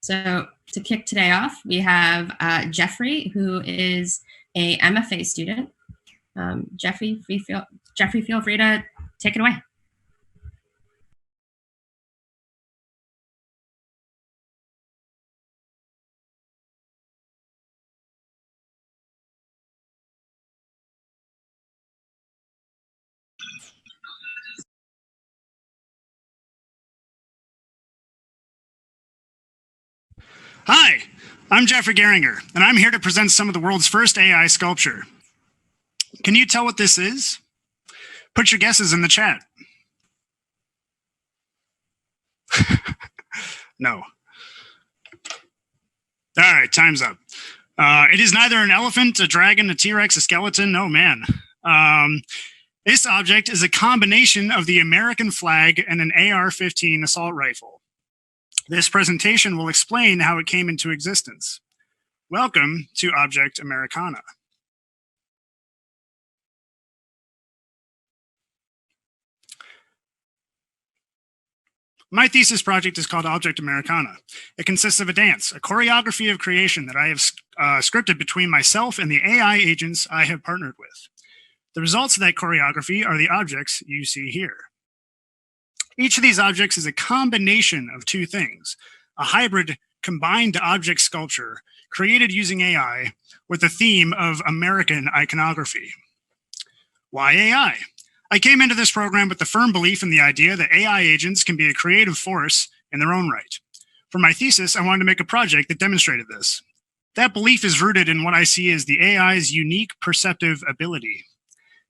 So to kick today off, we have Jeffrey, who is a MFA student. Jeffrey, feel free to take it away. Hi, I'm Jeffrey Geiringer, and I'm here to present some of the world's first AI sculpture. Can you tell what this is? Put your guesses in the chat. No. All right, time's up. It is neither an elephant, a dragon, a T-Rex, a skeleton. Oh, man. This object is a combination of the American flag and an AR-15 assault rifle. This presentation will explain how it came into existence. Welcome to Object Americana. My thesis project is called Object Americana. It consists of a dance, a choreography of creation that I have scripted between myself and the AI agents I have partnered with. The results of that choreography are the objects you see here. Each of these objects is a combination of two things, a hybrid combined object sculpture created using AI with a theme of American iconography. Why AI? I came into this program with the firm belief in the idea that AI agents can be a creative force in their own right. For my thesis, I wanted to make a project that demonstrated this. That belief is rooted in what I see as the AI's unique perceptive ability.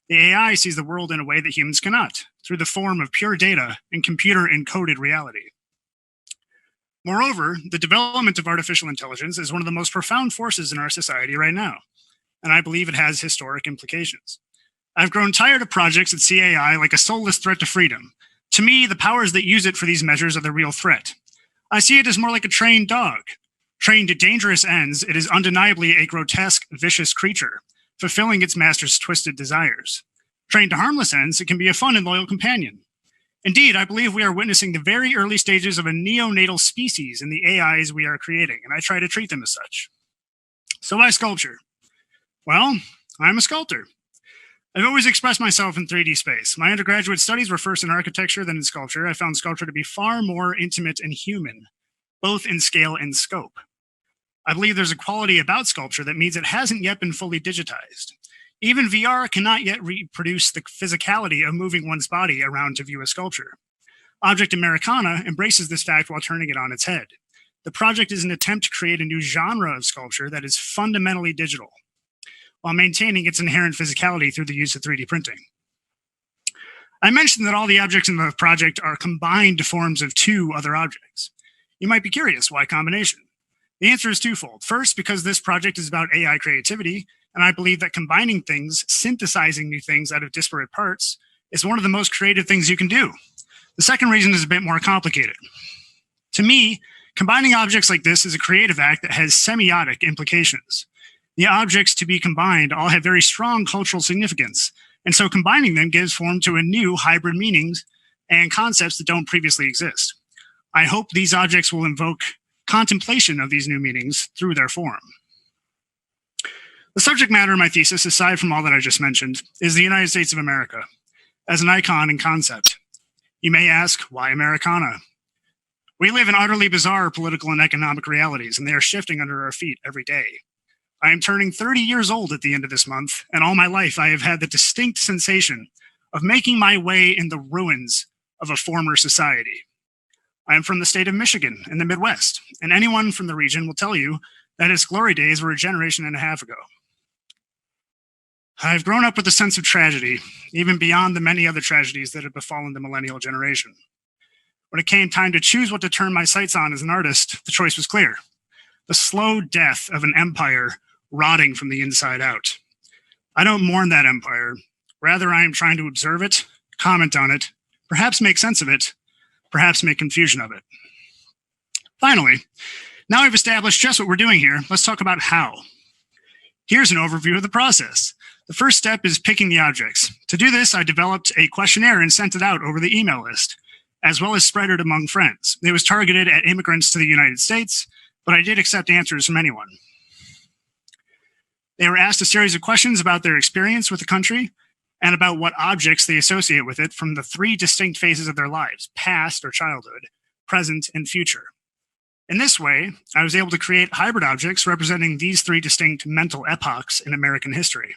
The AI sees the world in a way that humans cannot, through the form of pure data and computer-encoded reality. Moreover, the development of artificial intelligence is one of the most profound forces in our society right now, and I believe it has historic implications. I've grown tired of projects that see AI like a soulless threat to freedom. To me, the powers that use it for these measures are the real threat. I see it as more like a trained dog. Trained to dangerous ends, it is undeniably a grotesque, vicious creature, fulfilling its master's twisted desires. Trained to harmless ends, it can be a fun and loyal companion. Indeed, I believe we are witnessing the very early stages of a neonatal species in the AIs we are creating, and I try to treat them as such. So why sculpture? Well, I'm a sculptor. I've always expressed myself in 3D space. My undergraduate studies were first in architecture, then in sculpture. I found sculpture to be far more intimate and human, both in scale and scope. I believe there's a quality about sculpture that means it hasn't yet been fully digitized. Even VR cannot yet reproduce the physicality of moving one's body around to view a sculpture. Object Americana embraces this fact while turning it on its head. The project is an attempt to create a new genre of sculpture that is fundamentally digital, while maintaining its inherent physicality through the use of 3D printing. I mentioned that all the objects in the project are combined forms of two other objects. You might be curious, why combination? The answer is twofold. First, because this project is about AI creativity, and I believe that combining things, synthesizing new things out of disparate parts, is one of the most creative things you can do. The second reason is a bit more complicated. To me, combining objects like this is a creative act that has semiotic implications. The objects to be combined all have very strong cultural significance, and so combining them gives form to a new hybrid meanings and concepts that don't previously exist. I hope these objects will invoke contemplation of these new meanings through their form. The subject matter of my thesis, aside from all that I just mentioned, is the United States of America as an icon and concept. You may ask, why Americana? We live in utterly bizarre political and economic realities, and they are shifting under our feet every day. I am turning 30 years old at the end of this month, and all my life I have had the distinct sensation of making my way in the ruins of a former society. I am from the state of Michigan in the Midwest, and anyone from the region will tell you that its glory days were a generation and a half ago. I've grown up with a sense of tragedy, even beyond the many other tragedies that have befallen the millennial generation. When it came time to choose what to turn my sights on as an artist, the choice was clear: the slow death of an empire rotting from the inside out. I don't mourn that empire. Rather, I am trying to observe it, comment on it, perhaps make sense of it, perhaps make confusion of it. Finally, now I've established just what we're doing here, let's talk about how. Here's an overview of the process. The first step is picking the objects. To do this, I developed a questionnaire and sent it out over the email list, as well as spread it among friends. It was targeted at immigrants to the United States, but I did accept answers from anyone. They were asked a series of questions about their experience with the country and about what objects they associate with it from the three distinct phases of their lives: past or childhood, present, and future. In this way, I was able to create hybrid objects representing these three distinct mental epochs in American history.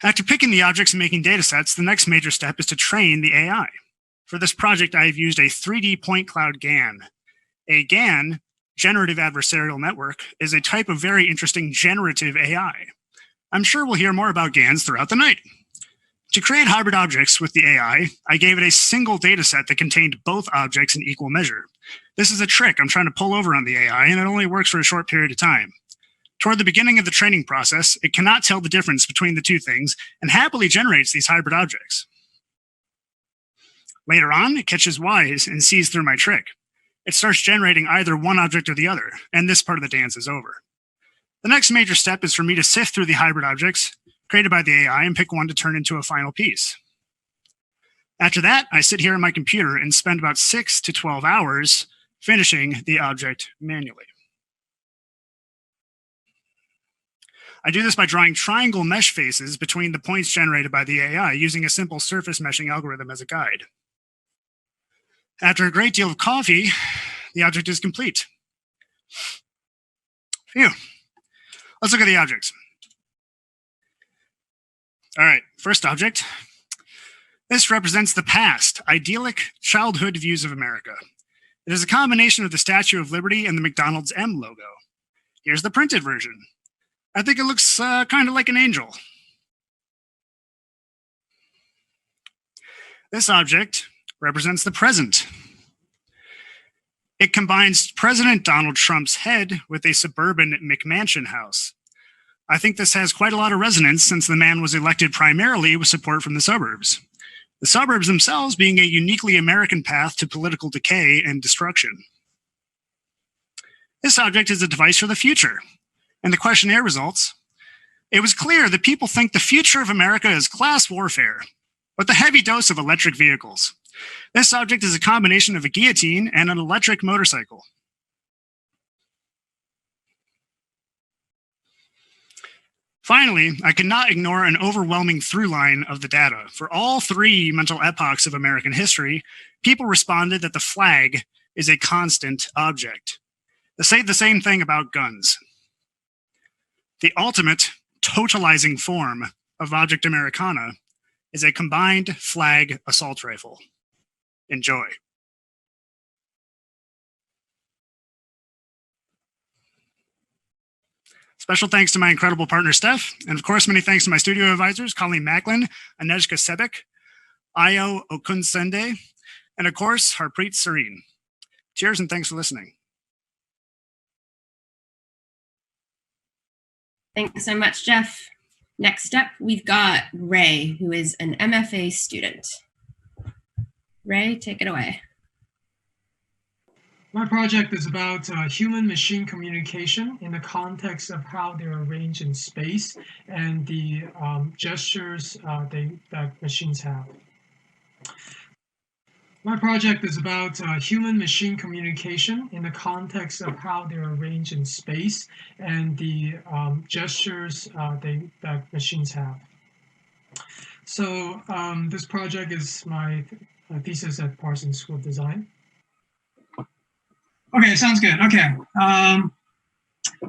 After picking the objects and making datasets, the next major step is to train the AI. For this project, I have used a 3D point cloud GAN. A GAN, generative adversarial network, is a type of very interesting generative AI. I'm sure we'll hear more about GANs throughout the night. To create hybrid objects with the AI, I gave it a single dataset that contained both objects in equal measure. This is a trick I'm trying to pull over on the AI, and it only works for a short period of time. Toward the beginning of the training process, it cannot tell the difference between the two things and happily generates these hybrid objects. Later on, it catches wise and sees through my trick. It starts generating either one object or the other, and this part of the dance is over. The next major step is for me to sift through the hybrid objects created by the AI and pick one to turn into a final piece. After that, I sit here on my computer and spend about 6 to 12 hours finishing the object manually. I do this by drawing triangle mesh faces between the points generated by the AI using a simple surface meshing algorithm as a guide. After a great deal of coffee, the object is complete. Phew. Let's look at the objects. All right, first object. This represents the past, idyllic childhood views of America. It is a combination of the Statue of Liberty and the McDonald's M logo. Here's the printed version. I think it looks kind of like an angel. This object represents the present. It combines President Donald Trump's head with a suburban McMansion house. I think this has quite a lot of resonance since the man was elected primarily with support from the suburbs. The suburbs themselves being a uniquely American path to political decay and destruction. This object is a device for the future. And the questionnaire results, it was clear that people think the future of America is class warfare, with a heavy dose of electric vehicles. This object is a combination of a guillotine and an electric motorcycle. Finally, I could not ignore an overwhelming through line of the data. For all three mental epochs of American history, people responded that the flag is a constant object. They say the same thing about guns. The ultimate totalizing form of Object Americana is a combined flag assault rifle. Enjoy. Special thanks to my incredible partner, Steph, and of course, many thanks to my studio advisors, Colleen Macklin, Anejka Sebek, Ayo Okunsende, and of course, Harpreet Sareen. Cheers and thanks for listening. Thanks so much, Jeff. Next up, we've got Ray, who is an MFA student. Ray, take it away. My project is about human-machine communication in the context of how they're arranged in space and the gestures that machines have. My project is about human-machine communication in the context of how they're arranged in space and the gestures that machines have. So this project is my thesis at Parsons School of Design. Okay, sounds good. Okay.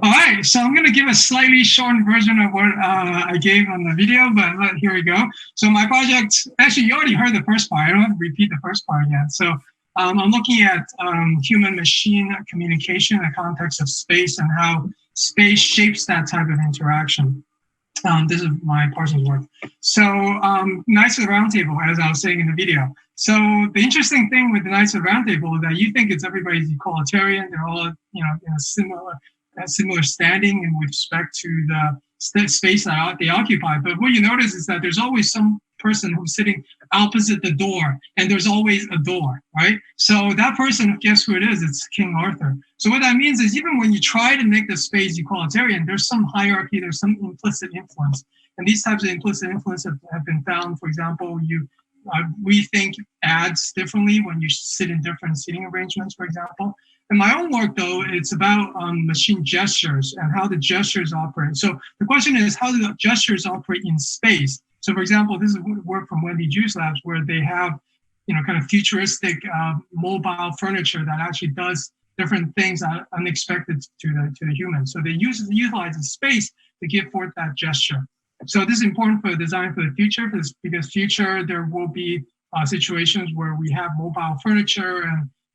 All right, so I'm going to give a slightly shortened version of what I gave on the video, but here we go. So my project, actually, you already heard the first part. I don't have to repeat the first part again. So I'm looking at human-machine communication in the context of space and how space shapes that type of interaction. This is my Parsons work. So Knights of the Round Table, as I was saying in the video. So the interesting thing with the Knights of the Round Table is that you think it's everybody's equalitarian. They're all, in a similar standing in with respect to the space that they occupy. But what you notice is that there's always some person who's sitting opposite the door, and there's always a door, right? So that person, guess who it is? It's King Arthur. So what that means is even when you try to make the space equalitarian, there's some hierarchy, there's some implicit influence. And these types of implicit influence have been found. For example, we think adds differently when you sit in different seating arrangements, for example. In my own work, though, it's about machine gestures and how the gestures operate. So the question is, how do the gestures operate in space? So, for example, this is work from Wendy Ju's labs where they have, kind of futuristic mobile furniture that actually does different things that are unexpected to the human. So they utilize the space to give forth that gesture. So this is important for design for the future, because future there will be situations where we have mobile furniture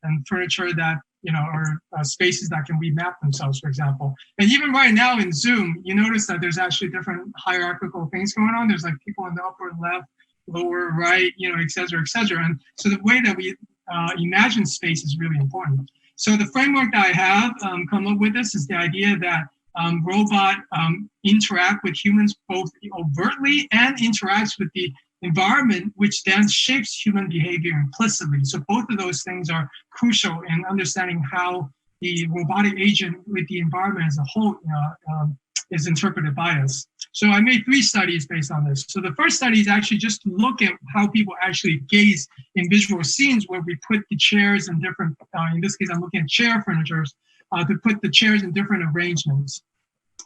and furniture that or spaces that can remap themselves, for example. And even right now in Zoom, you notice that there's actually different hierarchical things going on. There's like people in the upper left, lower right, et cetera, et cetera. And so the way that we imagine space is really important. So the framework that I have come up with this is the idea that robot interact with humans both overtly and interacts with the environment, which then shapes human behavior implicitly. So both of those things are crucial in understanding how the robotic agent with the environment as a whole is interpreted by us. So I made 3 studies based on this. So the first study is actually just to look at how people actually gaze in visual scenes where we put the chairs in different, in this case, I'm looking at chair furnitures, to put the chairs in different arrangements.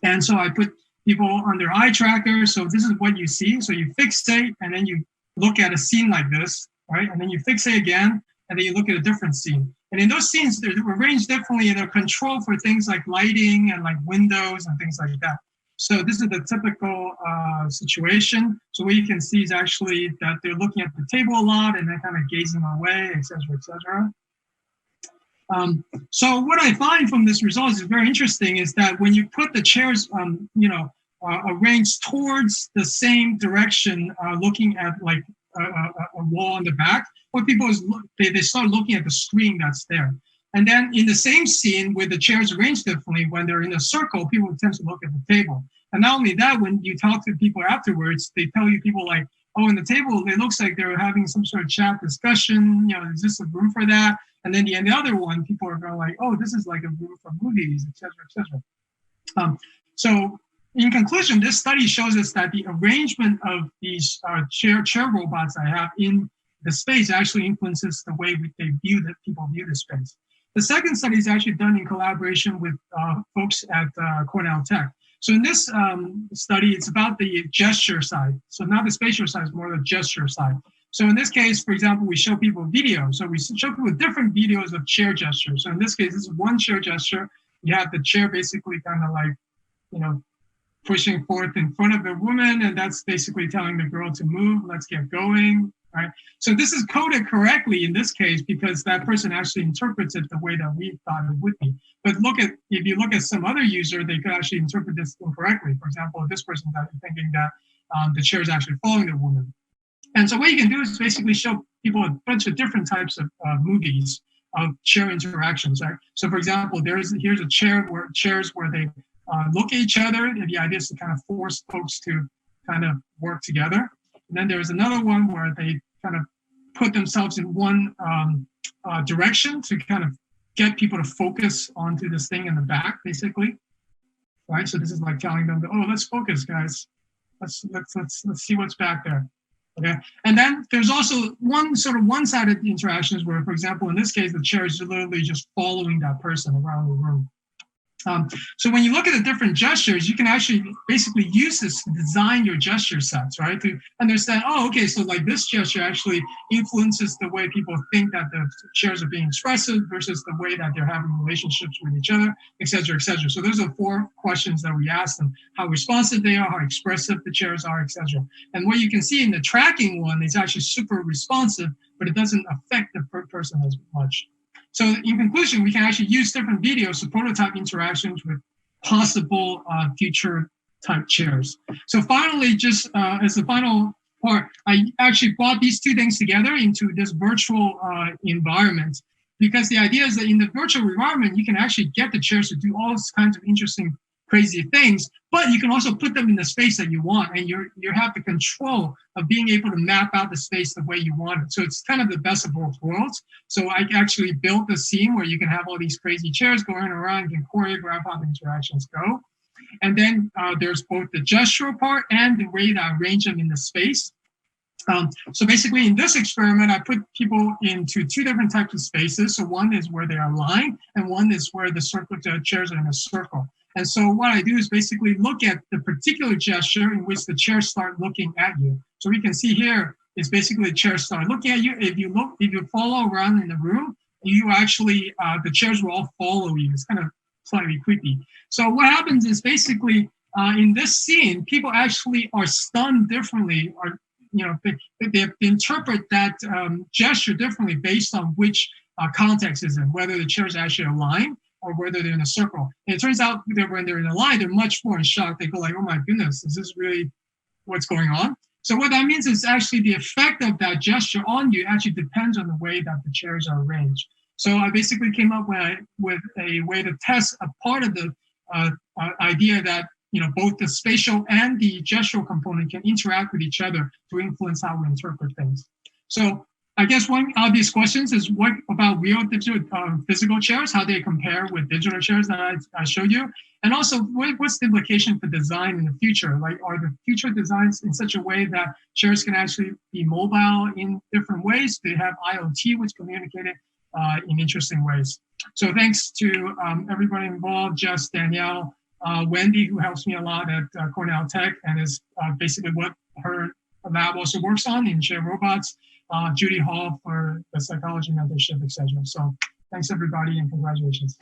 And so I put people on their eye tracker. So this is what you see. So you fixate and then you look at a scene like this, right? And then you fixate again, and then you look at a different scene. And in those scenes, they're arranged differently and they're controlled for things like lighting and like windows and things like that. So this is the typical situation. So what you can see is actually that they're looking at the table a lot and they're kind of gazing away, et cetera, et cetera. So what I find from this result is very interesting is that when you put the chairs, arranged towards the same direction, looking at like a wall in the back, what people is they start looking at the screen that's there. And then in the same scene with the chairs arranged differently, when they're in a circle, people tend to look at the table. And not only that, when you talk to people afterwards, they tell you people like, oh, in the table, it looks like they're having some sort of chat discussion, is this a room for that? And then the other one, people are going like, oh, this is like a room for movies, et cetera, et cetera. So in conclusion, this study shows us that the arrangement of these chair robots I have in the space actually influences the way people view the space. The second study is actually done in collaboration with folks at Cornell Tech. So in this study, it's about the gesture side. So not the spatial side, it's more the gesture side. So in this case, for example, we show people video. So we show people different videos of chair gestures. So in this case, this is one chair gesture. You have the chair basically kind of like, pushing forth in front of the woman, and that's basically telling the girl to move, let's get going, right? So this is coded correctly in this case because that person actually interprets it the way that we thought it would be. But if you look at some other user, they could actually interpret this incorrectly. For example, this person is thinking that the chair is actually following the woman. And so what you can do is basically show people a bunch of different types of movies of chair interactions, right? So for example, here's a chairs where they look at each other, and the idea is to kind of force folks to kind of work together. And then there's another one where they kind of put themselves in one direction to kind of get people to focus onto this thing in the back, basically. Right. So this is like telling them, oh, let's focus, guys. Let's see what's back there. Okay. And then there's also one sort of one-sided interactions where, for example, in this case, the chair is literally just following that person around the room. So when you look at the different gestures, you can actually basically use this to design your gesture sets, right? To understand, oh, okay, so like this gesture actually influences the way people think that the chairs are being expressive versus the way that they're having relationships with each other, et cetera, et cetera. So those are 4 questions that we ask them: how responsive they are, how expressive the chairs are, et cetera. And what you can see in the tracking one is actually super responsive, but it doesn't affect the person as much. So in conclusion, we can actually use different videos to prototype interactions with possible future type chairs. So finally, just as the final part, I actually brought these 2 things together into this virtual environment, because the idea is that in the virtual environment, you can actually get the chairs to do all kinds of interesting, crazy things, but you can also put them in the space that you want, and you have the control of being able to map out the space the way you want it. So it's kind of the best of both worlds. So I actually built a scene where you can have all these crazy chairs going around, you can choreograph how the interactions go. And then there's both the gestural part and the way that I arrange them in the space. So basically in this experiment, I put people into two different types of spaces. So one is where they are aligned, and one is where the chairs are in a circle. And so what I do is basically look at the particular gesture in which the chairs start looking at you. So we can see here is basically the chairs start looking at you. If you follow around in the room, you actually, the chairs will all follow you. It's kind of slightly creepy. So what happens is basically in this scene, people actually are stunned differently, or they interpret that gesture differently based on which context is in, whether the chairs actually align or whether they're in a circle. And it turns out that when they're in a line, they're much more in shock. They go like, oh my goodness, is this really what's going on? So what that means is actually the effect of that gesture on you actually depends on the way that the chairs are arranged. So I basically came up with a way to test a part of the idea that both the spatial and the gestural component can interact with each other to influence how we interpret things. So I guess one obvious question is, what about real digital physical chairs? How they compare with digital chairs that I showed you? And also, what's the implication for design in the future? Like, are the future designs in such a way that chairs can actually be mobile in different ways? They have IoT, which communicate it in interesting ways. So thanks to everybody involved, Jess, Danielle, Wendy, who helps me a lot at Cornell Tech and is basically what her lab also works on in shared robots, Judy Hall for the psychology mentorship, etc. So thanks everybody and congratulations.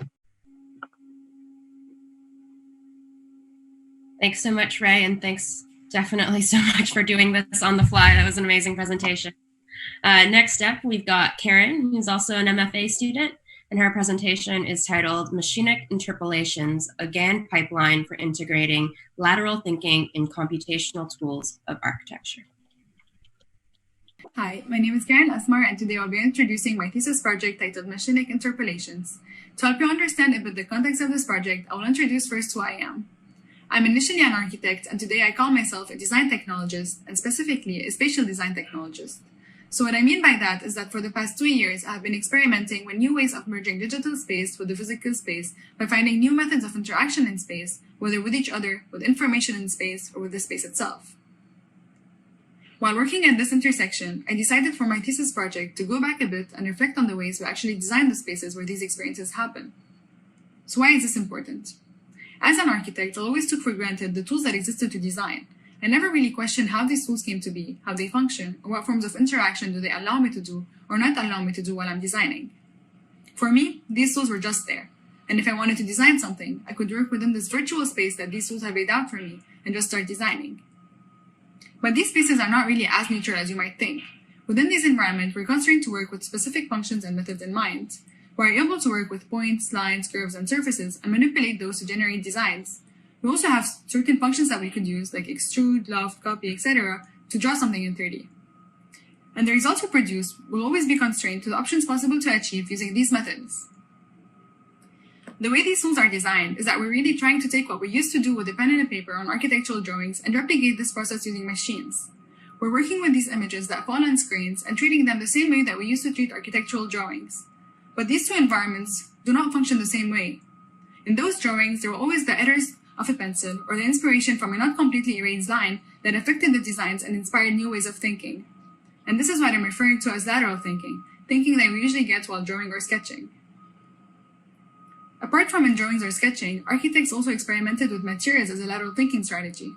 Thanks so much, Ray, and thanks definitely so much for doing this on the fly. That was an amazing presentation. Next up, we've got Karen, who's also an MFA student, and her presentation is titled Machinic Interpolations, a GAN pipeline for integrating lateral thinking in computational tools of architecture. Hi, my name is Karen Asmar, and today I'll be introducing my thesis project titled Machinic Interpolations. To help you understand a bit the context of this project, I will introduce first who I am. I'm initially an architect, and today I call myself a design technologist, and specifically a spatial design technologist. So what I mean by that is that for the past 2 years, I have been experimenting with new ways of merging digital space with the physical space by finding new methods of interaction in space, whether with each other, with information in space, or with the space itself. While working at this intersection, I decided for my thesis project to go back a bit and reflect on the ways we actually design the spaces where these experiences happen. So why is this important? As an architect, I always took for granted the tools that existed to design. I never really questioned how these tools came to be, how they function, or what forms of interaction do they allow me to do or not allow me to do while I'm designing. For me, these tools were just there. And if I wanted to design something, I could work within this virtual space that these tools have laid out for me and just start designing. But these spaces are not really as neutral as you might think. Within these environments, we're constrained to work with specific functions and methods in mind. We're able to work with points, lines, curves, and surfaces and manipulate those to generate designs. We also have certain functions that we could use, like extrude, loft, copy, etc., to draw something in 3D. And the results we produce will always be constrained to the options possible to achieve using these methods. The way these tools are designed is that we're really trying to take what we used to do with a pen and a paper on architectural drawings and replicate this process using machines. We're working with these images that fall on screens and treating them the same way that we used to treat architectural drawings. But these two environments do not function the same way. In those drawings, there were always the errors of a pencil or the inspiration from a not completely erased line that affected the designs and inspired new ways of thinking. And this is what I'm referring to as lateral thinking, thinking that we usually get while drawing or sketching. Apart from in drawings or sketching, architects also experimented with materials as a lateral thinking strategy.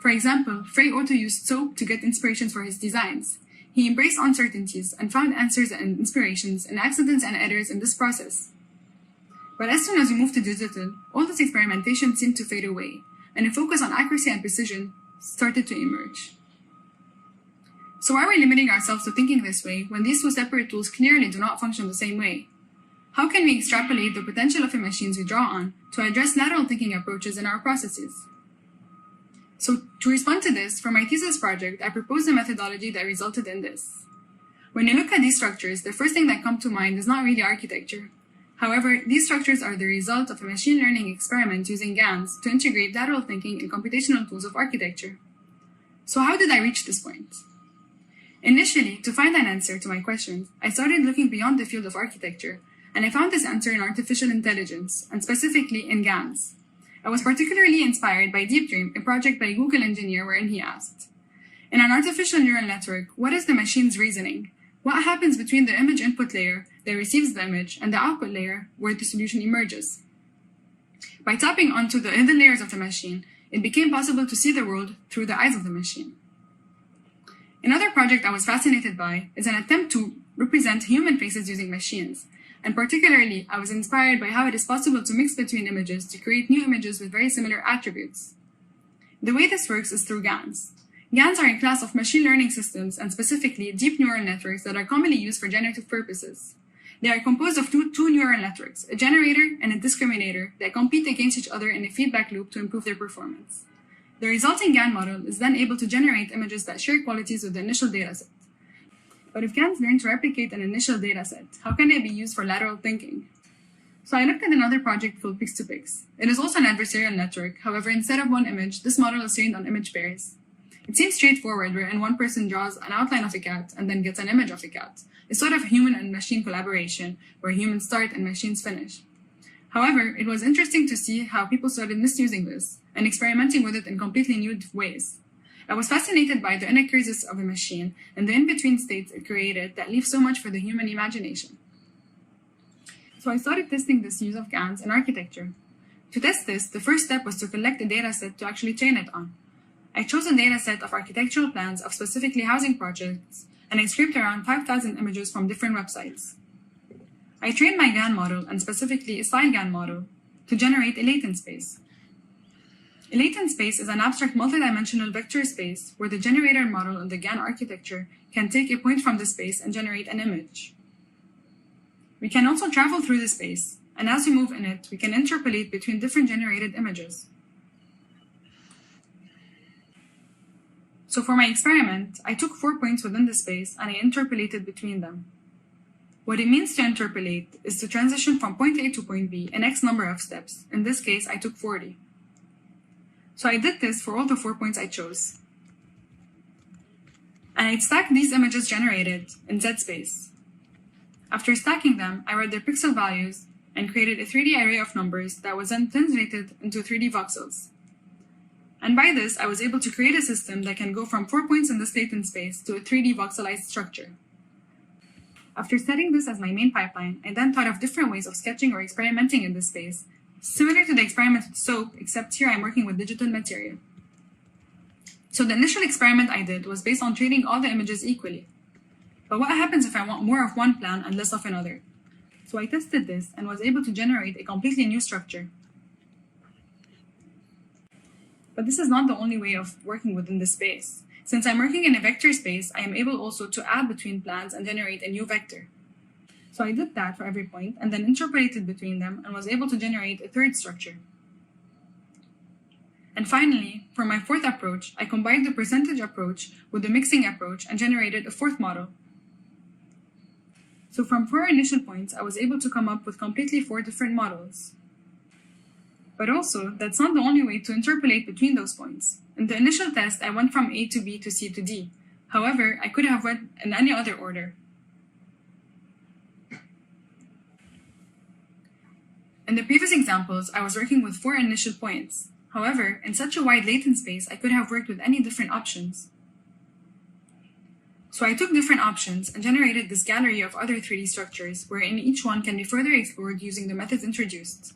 For example, Frey Otto used soap to get inspirations for his designs. He embraced uncertainties and found answers and inspirations in accidents and errors in this process. But as soon as we moved to digital, all this experimentation seemed to fade away, and a focus on accuracy and precision started to emerge. So why are we limiting ourselves to thinking this way when these two separate tools clearly do not function the same way? How can we extrapolate the potential of the machines we draw on to address lateral thinking approaches in our processes? So to respond to this, for my thesis project, I proposed a methodology that resulted in this. When you look at these structures, the first thing that comes to mind is not really architecture. However, these structures are the result of a machine learning experiment using GANs to integrate lateral thinking in computational tools of architecture. So how did I reach this point? Initially, to find an answer to my questions, I started looking beyond the field of architecture, and I found this answer in artificial intelligence, and specifically in GANs. I was particularly inspired by Deep Dream, a project by a Google engineer wherein he asked, In an artificial neural network, what is the machine's reasoning? What happens between the image input layer that receives the image and the output layer where the solution emerges? By tapping onto the hidden layers of the machine, it became possible to see the world through the eyes of the machine. Another project I was fascinated by is an attempt to represent human faces using machines, and particularly I was inspired by how it is possible to mix between images to create new images with very similar attributes. The way this works is through GANs. GANs are a class of machine learning systems and specifically deep neural networks that are commonly used for generative purposes. They are composed of two neural networks, a generator and a discriminator, that compete against each other in a feedback loop to improve their performance. The resulting GAN model is then able to generate images that share qualities with the initial dataset. But if GANs learn to replicate an initial dataset, how can they be used for lateral thinking? So I looked at another project called Pix2Pix. It is also an adversarial network. However, instead of one image, this model is trained on image pairs. It seems straightforward, wherein one person draws an outline of a cat and then gets an image of a cat. It's sort of human and machine collaboration, where humans start and machines finish. However, it was interesting to see how people started misusing this and experimenting with it in completely new ways. I was fascinated by the inaccuracies of a machine and the in-between states it created that leave so much for the human imagination. So I started testing this use of GANs in architecture. To test this, the first step was to collect a dataset to actually train it on. I chose a dataset of architectural plans of specifically housing projects, and I scraped around 5,000 images from different websites. I trained my GAN model, and specifically a style GAN model, to generate a latent space. A latent space is an abstract multidimensional vector space where the generator model in the GAN architecture can take a point from the space and generate an image. We can also travel through the space, and as we move in it, we can interpolate between different generated images. So for my experiment, I took 4 points within the space and I interpolated between them. What it means to interpolate is to transition from point A to point B in X number of steps. In this case, I took 40. So I did this for all the 4 points I chose. And I'd stacked these images generated in Z space. After stacking them, I read their pixel values and created a 3D array of numbers that was then translated into 3D voxels. And by this, I was able to create a system that can go from 4 points in this latent space to a 3D voxelized structure. After setting this as my main pipeline, I then thought of different ways of sketching or experimenting in this space, similar to the experiment with soap, except here I'm working with digital material. So the initial experiment I did was based on treating all the images equally. But what happens if I want more of one plan and less of another? So I tested this and was able to generate a completely new structure. But this is not the only way of working within this space. Since I'm working in a vector space, I am able also to add between plans and generate a new vector. So I did that for every point and then interpolated between them and was able to generate a third structure. And finally, for my fourth approach, I combined the percentage approach with the mixing approach and generated a fourth model. So from 4 initial points, I was able to come up with completely 4 different models. But also, that's not the only way to interpolate between those points. In the initial test, I went from A to B to C to D. However, I could have went in any other order. In the previous examples, I was working with 4 initial points. However, in such a wide latent space, I could have worked with any different options. So I took different options and generated this gallery of other 3D structures, wherein each one can be further explored using the methods introduced.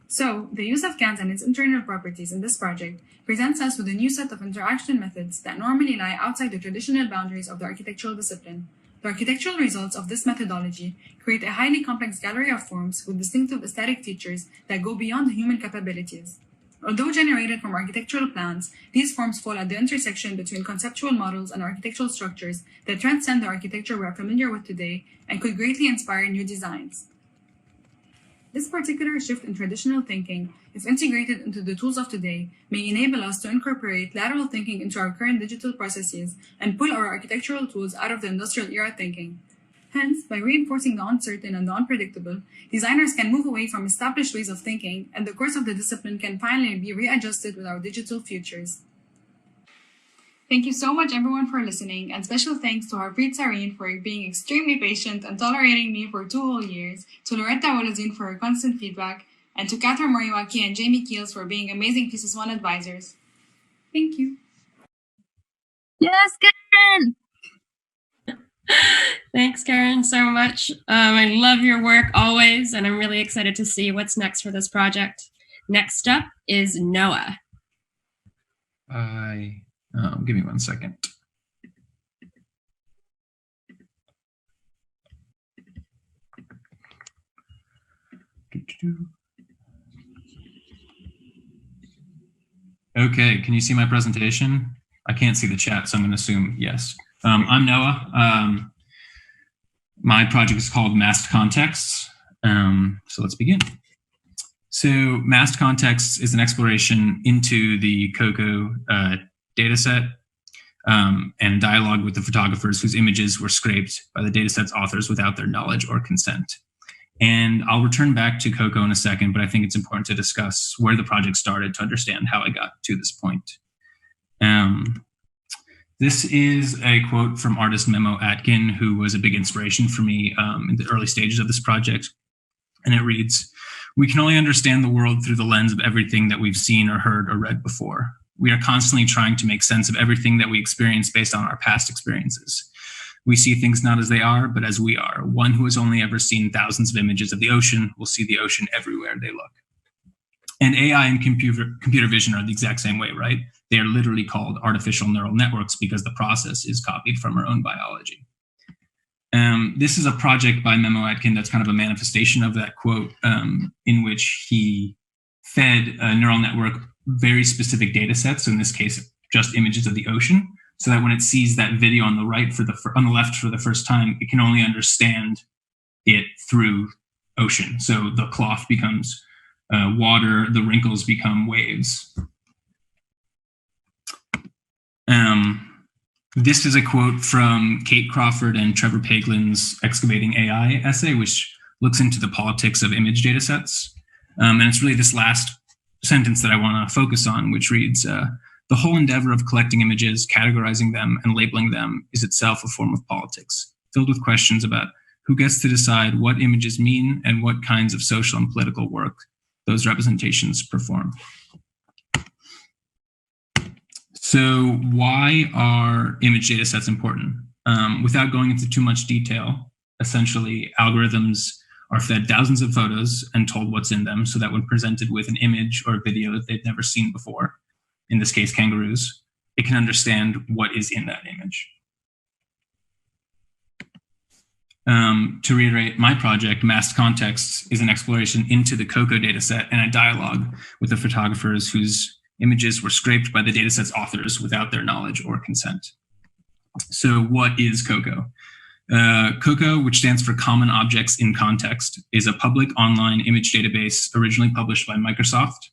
So, the use of GANs and its internal properties in this project presents us with a new set of interaction methods that normally lie outside the traditional boundaries of the architectural discipline. The architectural results of this methodology create a highly complex gallery of forms with distinctive aesthetic features that go beyond the human capabilities. Although generated from architectural plans, these forms fall at the intersection between conceptual models and architectural structures that transcend the architecture we are familiar with today and could greatly inspire new designs. This particular shift in traditional thinking, if integrated into the tools of today, may enable us to incorporate lateral thinking into our current digital processes and pull our architectural tools out of the industrial era thinking. Hence, by reinforcing the uncertain and the unpredictable, designers can move away from established ways of thinking, and the course of the discipline can finally be readjusted with our digital futures. Thank you so much everyone for listening, and special thanks to Harpreet Sareen for being extremely patient and tolerating me for 2 whole years, to Loretta Wolozin for her constant feedback, and to Catherine Moriwaki and Jamie Keels for being amazing Thesis 1 advisors. Thank you. Yes, Karen. Thanks, Karen, so much. I love your work always, and I'm really excited to see what's next for this project. Next up is Noah. Give me 1 second. Okay, can you see my presentation? I can't see the chat, so I'm going to assume yes. I'm Noah. My project is called Masked Contexts. So let's begin. So Masked Contexts is an exploration into the COCO dataset and dialogue with the photographers whose images were scraped by the dataset's authors without their knowledge or consent. And I'll return back to COCO in a second, but I think it's important to discuss where the project started to understand how I got to this point. This is a quote from artist Memo Atkin, who was a big inspiration for me in the early stages of this project. And it reads, "We can only understand the world through the lens of everything that we've seen or heard or read before. We are constantly trying to make sense of everything that we experience based on our past experiences. We see things not as they are, but as we are. One who has only ever seen thousands of images of the ocean will see the ocean everywhere they look." And AI and computer vision are the exact same way, right? They are literally called artificial neural networks because the process is copied from our own biology. This is a project by Memo Atkin that's kind of a manifestation of that quote, in which he fed a neural network very specific data sets, so in this case, just images of the ocean, so that when it sees that video on the left for the first time, it can only understand it through ocean. So the cloth becomes water, the wrinkles become waves. This is a quote from Kate Crawford and Trevor Paglin's Excavating AI essay, which looks into the politics of image data sets. And it's really this last sentence that I want to focus on, which reads, "The whole endeavor of collecting images, categorizing them, and labeling them is itself a form of politics, filled with questions about who gets to decide what images mean and what kinds of social and political work those representations perform." So why are image data sets important? Without going into too much detail, essentially algorithms are fed thousands of photos and told what's in them so that when presented with an image or a video that they've never seen before, in this case kangaroos, it can understand what is in that image. To reiterate, my project, Masked Contexts, is an exploration into the COCO dataset and a dialogue with the photographers whose images were scraped by the dataset's authors without their knowledge or consent. So what is COCO? COCO, which stands for Common Objects in Context, is a public online image database originally published by Microsoft.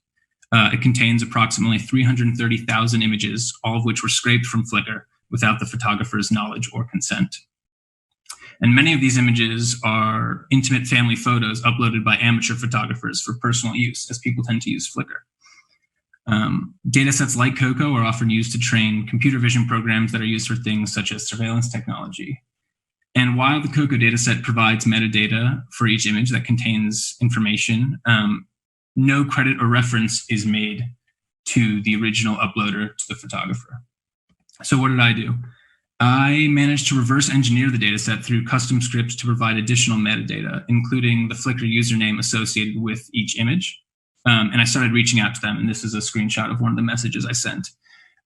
It contains approximately 330,000 images, all of which were scraped from Flickr without the photographer's knowledge or consent. And many of these images are intimate family photos uploaded by amateur photographers for personal use, as people tend to use Flickr. Datasets like COCO are often used to train computer vision programs that are used for things such as surveillance technology. And while the COCO dataset provides metadata for each image that contains information, no credit or reference is made to the original uploader, to the photographer. So what did I do? I managed to reverse engineer the dataset through custom scripts to provide additional metadata, including the Flickr username associated with each image. And I started reaching out to them, and this is a screenshot of one of the messages I sent.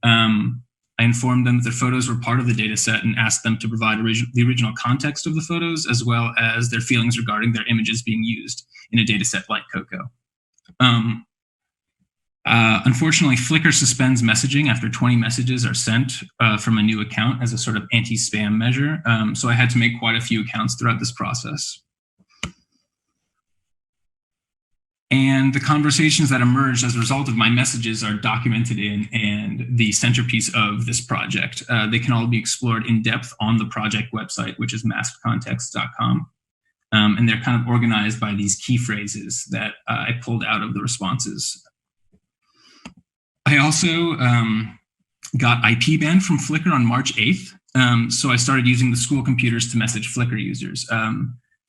I informed them that their photos were part of the data set and asked them to provide the original context of the photos, as well as their feelings regarding their images being used in a data set like COCO. Unfortunately, Flickr suspends messaging after 20 messages are sent from a new account as a sort of anti-spam measure. So I had to make quite a few accounts throughout this process. And the conversations that emerged as a result of my messages are documented in and the centerpiece of this project. They can all be explored in depth on the project website, which is maskedcontexts.com. And they're kind of organized by these key phrases that I pulled out of the responses. I also got IP banned from Flickr on March 8th. So I started using the school computers to message Flickr users.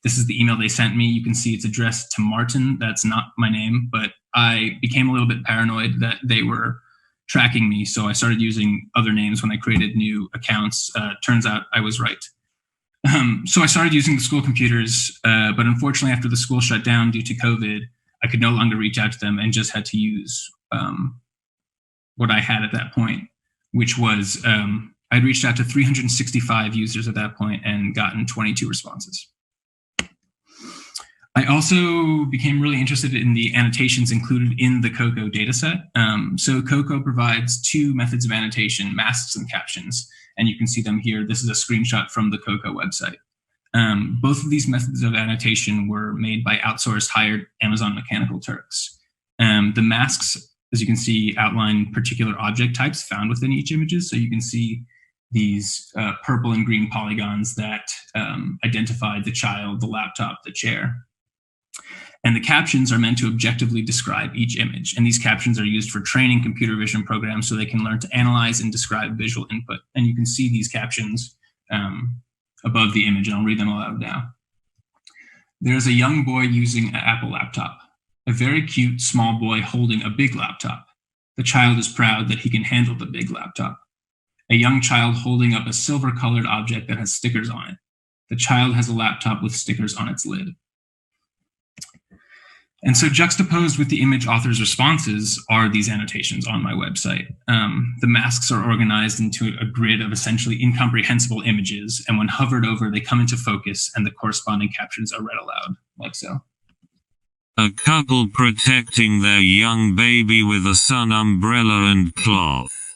This is the email they sent me. You can see it's addressed to Martin. That's not my name, but I became a little bit paranoid that they were tracking me. So I started using other names when I created new accounts. Turns out I was right. So I started using the school computers, but unfortunately after the school shut down due to COVID, I could no longer reach out to them and just had to use what I had at that point, which was I'd reached out to 365 users at that point and gotten 22 responses. I also became really interested in the annotations included in the COCO dataset. So COCO provides two methods of annotation, masks and captions, and you can see them here. This is a screenshot from the COCO website. Both of these methods of annotation were made by outsourced hired Amazon Mechanical Turks. The masks, as you can see, outline particular object types found within each images. So you can see these purple and green polygons that identify the child, the laptop, the chair. And the captions are meant to objectively describe each image. And these captions are used for training computer vision programs so they can learn to analyze and describe visual input. And you can see these captions above the image, and I'll read them aloud now. There's a young boy using an Apple laptop, a very cute small boy holding a big laptop. The child is proud that he can handle the big laptop. A young child holding up a silver-colored object that has stickers on it. The child has a laptop with stickers on its lid. And so juxtaposed with the image author's responses are these annotations on my website. The masks are organized into a grid of essentially incomprehensible images, and when hovered over, they come into focus and the corresponding captions are read aloud, like so. A couple protecting their young baby with a sun umbrella and cloth.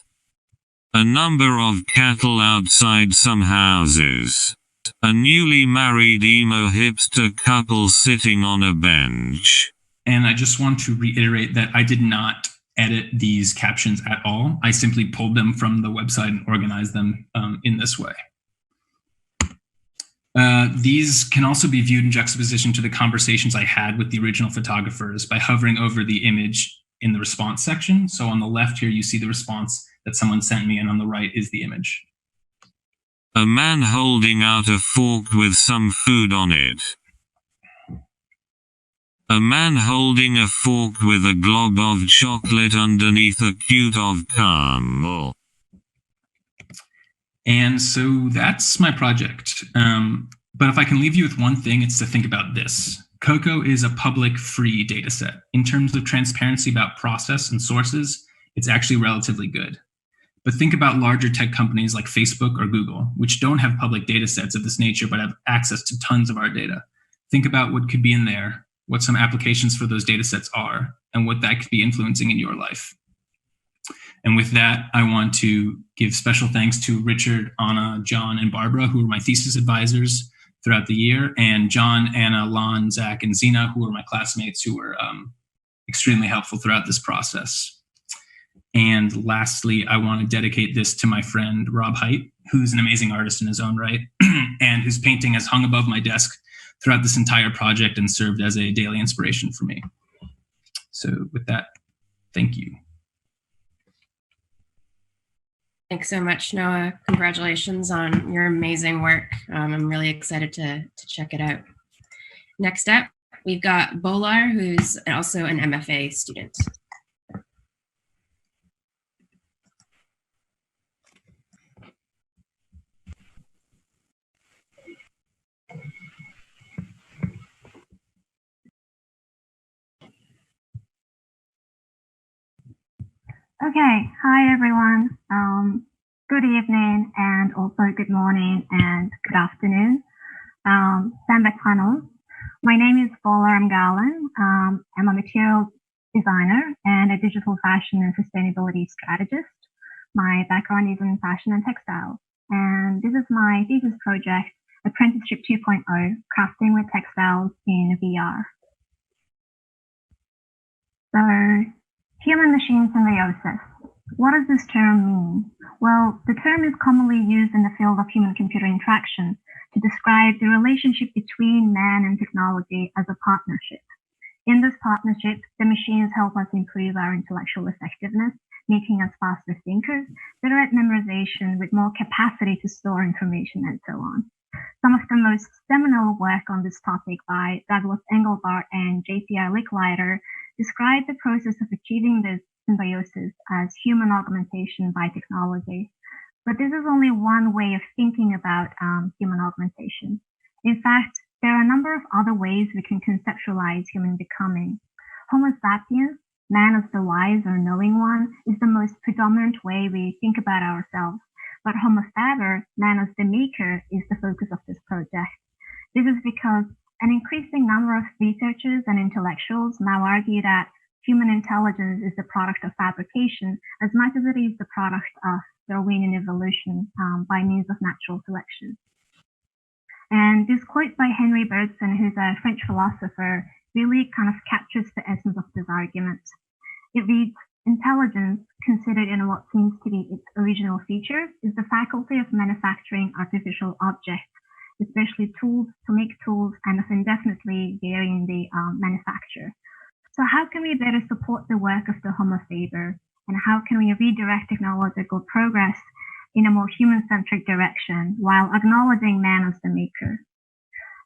A number of cattle outside some houses. A newly married emo hipster couple sitting on a bench. And I just want to reiterate that I did not edit these captions at all. I simply pulled them from the website and organized them in this way. These can also be viewed in juxtaposition to the conversations I had with the original photographers by hovering over the image in the response section. So on the left here, you see the response that someone sent me, and on the right is the image. A man holding out a fork with some food on it. A man holding a fork with a glob of chocolate underneath a cute of caramel. And so that's my project. But if I can leave you with one thing, it's to think about this. COCO is a public free data set. In terms of transparency about process and sources, it's actually relatively good. But think about larger tech companies like Facebook or Google, which don't have public data sets of this nature, but have access to tons of our data. Think about what could be in there, what some applications for those data sets are, and what that could be influencing in your life. And with that, I want to give special thanks to Richard, Anna, John, and Barbara, who were my thesis advisors throughout the year, and John, Anna, Lon, Zach, and Zena, who were my classmates who were extremely helpful throughout this process. And lastly, I want to dedicate this to my friend, Rob Height, who's an amazing artist in his own right, and whose painting has hung above my desk throughout this entire project and served as a daily inspiration for me. So with that, thank you. Thanks so much, Noah. Congratulations on your amazing work. I'm really excited to check it out. Next up, we've got Bolor, who's also an MFA student. Okay, hi everyone. Good evening and also good morning and good afternoon. Stand back panel. My name is Bolor Amgalan. I'm a material designer and a digital fashion and sustainability strategist. My background is in fashion and textiles. And this is my thesis project, Apprenticeship 2.0, Crafting with Textiles in VR. So, human-machine symbiosis. What does this term mean? Well, the term is commonly used in the field of human-computer interaction to describe the relationship between man and technology as a partnership. In this partnership, the machines help us improve our intellectual effectiveness, making us faster thinkers, better at memorization with more capacity to store information, and so on. Some of the most seminal work on this topic by Douglas Engelbart and J.C.R. Licklider describe the process of achieving this symbiosis as human augmentation by technology. But this is only one way of thinking about human augmentation. In fact, there are a number of other ways we can conceptualize human becoming. Homo sapiens, man as the wise or knowing one, is the most predominant way we think about ourselves. But Homo faber, man as the maker, is the focus of this project. This is because an increasing number of researchers and intellectuals now argue that human intelligence is the product of fabrication as much as it is the product of Darwinian evolution by means of natural selection. And this quote by Henry Bergson, who's a French philosopher, really kind of captures the essence of this argument. It reads, intelligence, considered in what seems to be its original feature, is the faculty of manufacturing artificial objects, especially tools to make tools and of indefinitely varying the manufacture. So how can we better support the work of the Homo faber? And how can we redirect technological progress in a more human-centric direction while acknowledging man as the maker?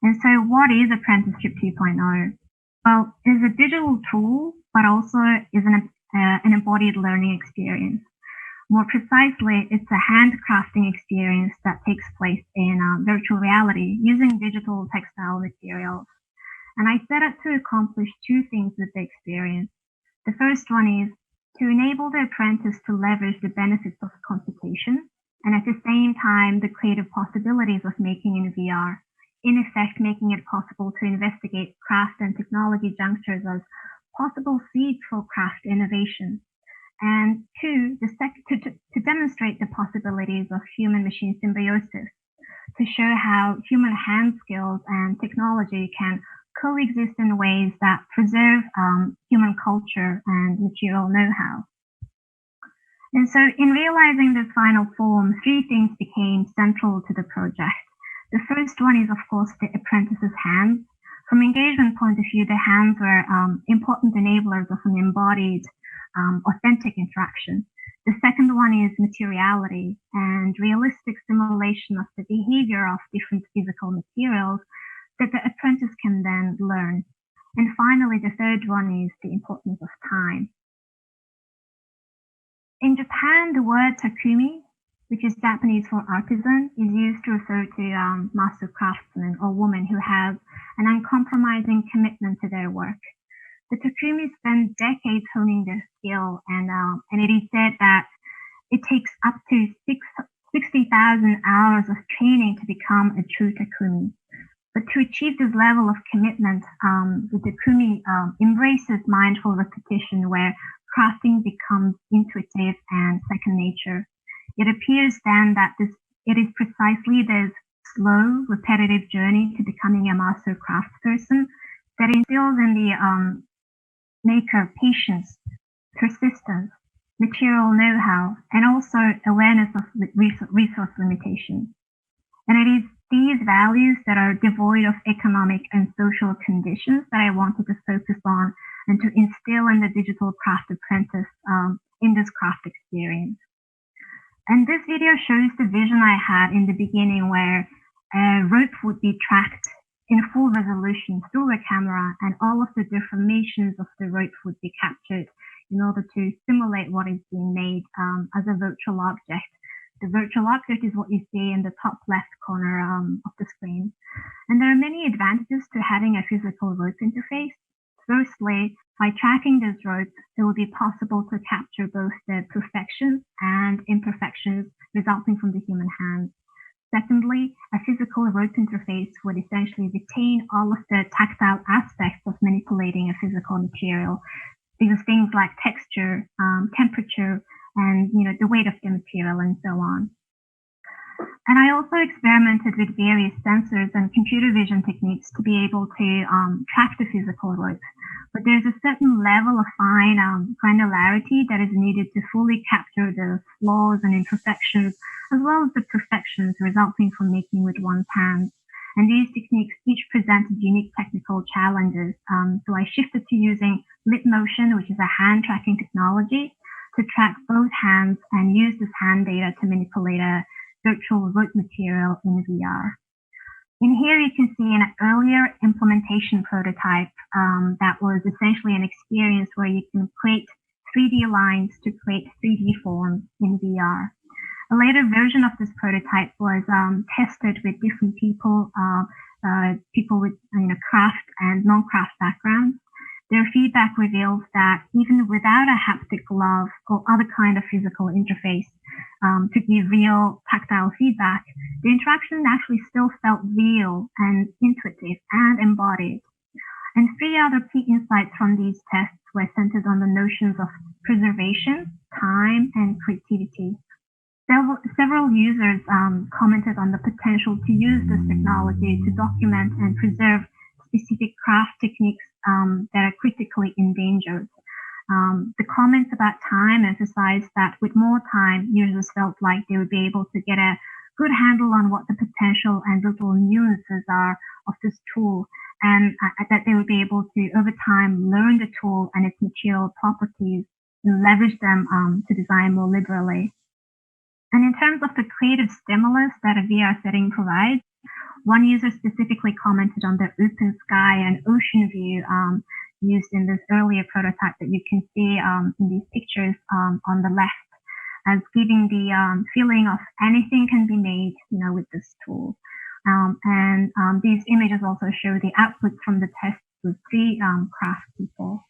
And so what is Apprenticeship 2.0? Well, it is a digital tool, but also is an embodied learning experience. More precisely, it's a handcrafting experience that takes place in virtual reality using digital textile materials. And I set out to accomplish two things with the experience. The first one is to enable the apprentice to leverage the benefits of computation and at the same time the creative possibilities of making in VR, in effect making it possible to investigate craft and technology junctures as possible seeds for craft innovation. And two, to demonstrate the possibilities of human-machine symbiosis, to show how human hand skills and technology can coexist in ways that preserve human culture and material know-how. And so in realizing this final form, three things became central to the project. The first one is, of course, the apprentice's hands. From engagement point of view, the hands were important enablers of an embodied, authentic interaction. The second one is materiality and realistic simulation of the behavior of different physical materials that the apprentice can then learn. And finally, the third one is the importance of time. In Japan, the word takumi, which is Japanese for artisan, is used to refer to master craftsmen or women who have an uncompromising commitment to their work. The takumi spend decades honing their skill, and it is said that it takes up to 60,000 hours of training to become a true takumi. But to achieve this level of commitment, the takumi embraces mindful repetition where crafting becomes intuitive and second nature. It appears then that it is precisely this slow, repetitive journey to becoming a master craftsperson that instills in the maker patience, persistence, material know-how, and also awareness of resource limitations. And it is these values that are devoid of economic and social conditions that I wanted to focus on and to instill in the digital craft apprentice in this craft experience. And this video shows the vision I had in the beginning where a rope would be tracked in full resolution through a camera and all of the deformations of the rope would be captured in order to simulate what is being made as a virtual object. The virtual object is what you see in the top left corner of the screen. And there are many advantages to having a physical rope interface. Firstly, by tracking this rope, it will be possible to capture both the perfections and imperfections resulting from the human hand. Secondly, a physical rope interface would essentially retain all of the tactile aspects of manipulating a physical material. These are things like texture, temperature, and the weight of the material and so on. And I also experimented with various sensors and computer vision techniques to be able to track the physical rope. But there's a certain level of fine granularity that is needed to fully capture the flaws and imperfections, as well as the perfections resulting from making with one's hands. And these techniques each presented unique technical challenges. So I shifted to using lip motion, which is a hand tracking technology, to track both hands and use this hand data to manipulate a virtual rope material in VR. In here, you can see an earlier implementation prototype that was essentially an experience where you can create 3D lines to create 3D forms in VR. A later version of this prototype was tested with different people, people with craft and non-craft backgrounds. Their feedback reveals that even without a haptic glove or other kind of physical interface to give real tactile feedback, the interaction actually still felt real and intuitive and embodied. And 3 other key insights from these tests were centered on the notions of preservation, time, and creativity. Several users commented on the potential to use this technology to document and preserve specific craft techniques that are critically endangered. The comments about time emphasized that with more time, users felt like they would be able to get a good handle on what the potential and little nuances are of this tool, and that they would be able to, over time, learn the tool and its material properties and leverage them to design more liberally. And in terms of the creative stimulus that a VR setting provides, one user specifically commented on the open sky and ocean view used in this earlier prototype that you can see in these pictures on the left, as giving the feeling of anything can be made, with this tool. And these images also show the outputs from the test with 3 craft people.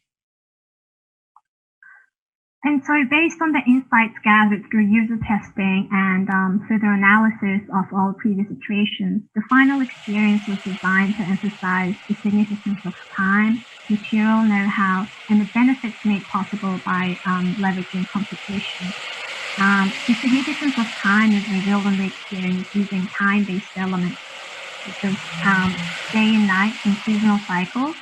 And so based on the insights gathered through user testing and further analysis of all previous iterations, the final experience was designed to emphasize the significance of time, material know-how, and the benefits made possible by leveraging computation. The significance of time is revealed in the experience using time-based elements, such as day and night and seasonal cycles.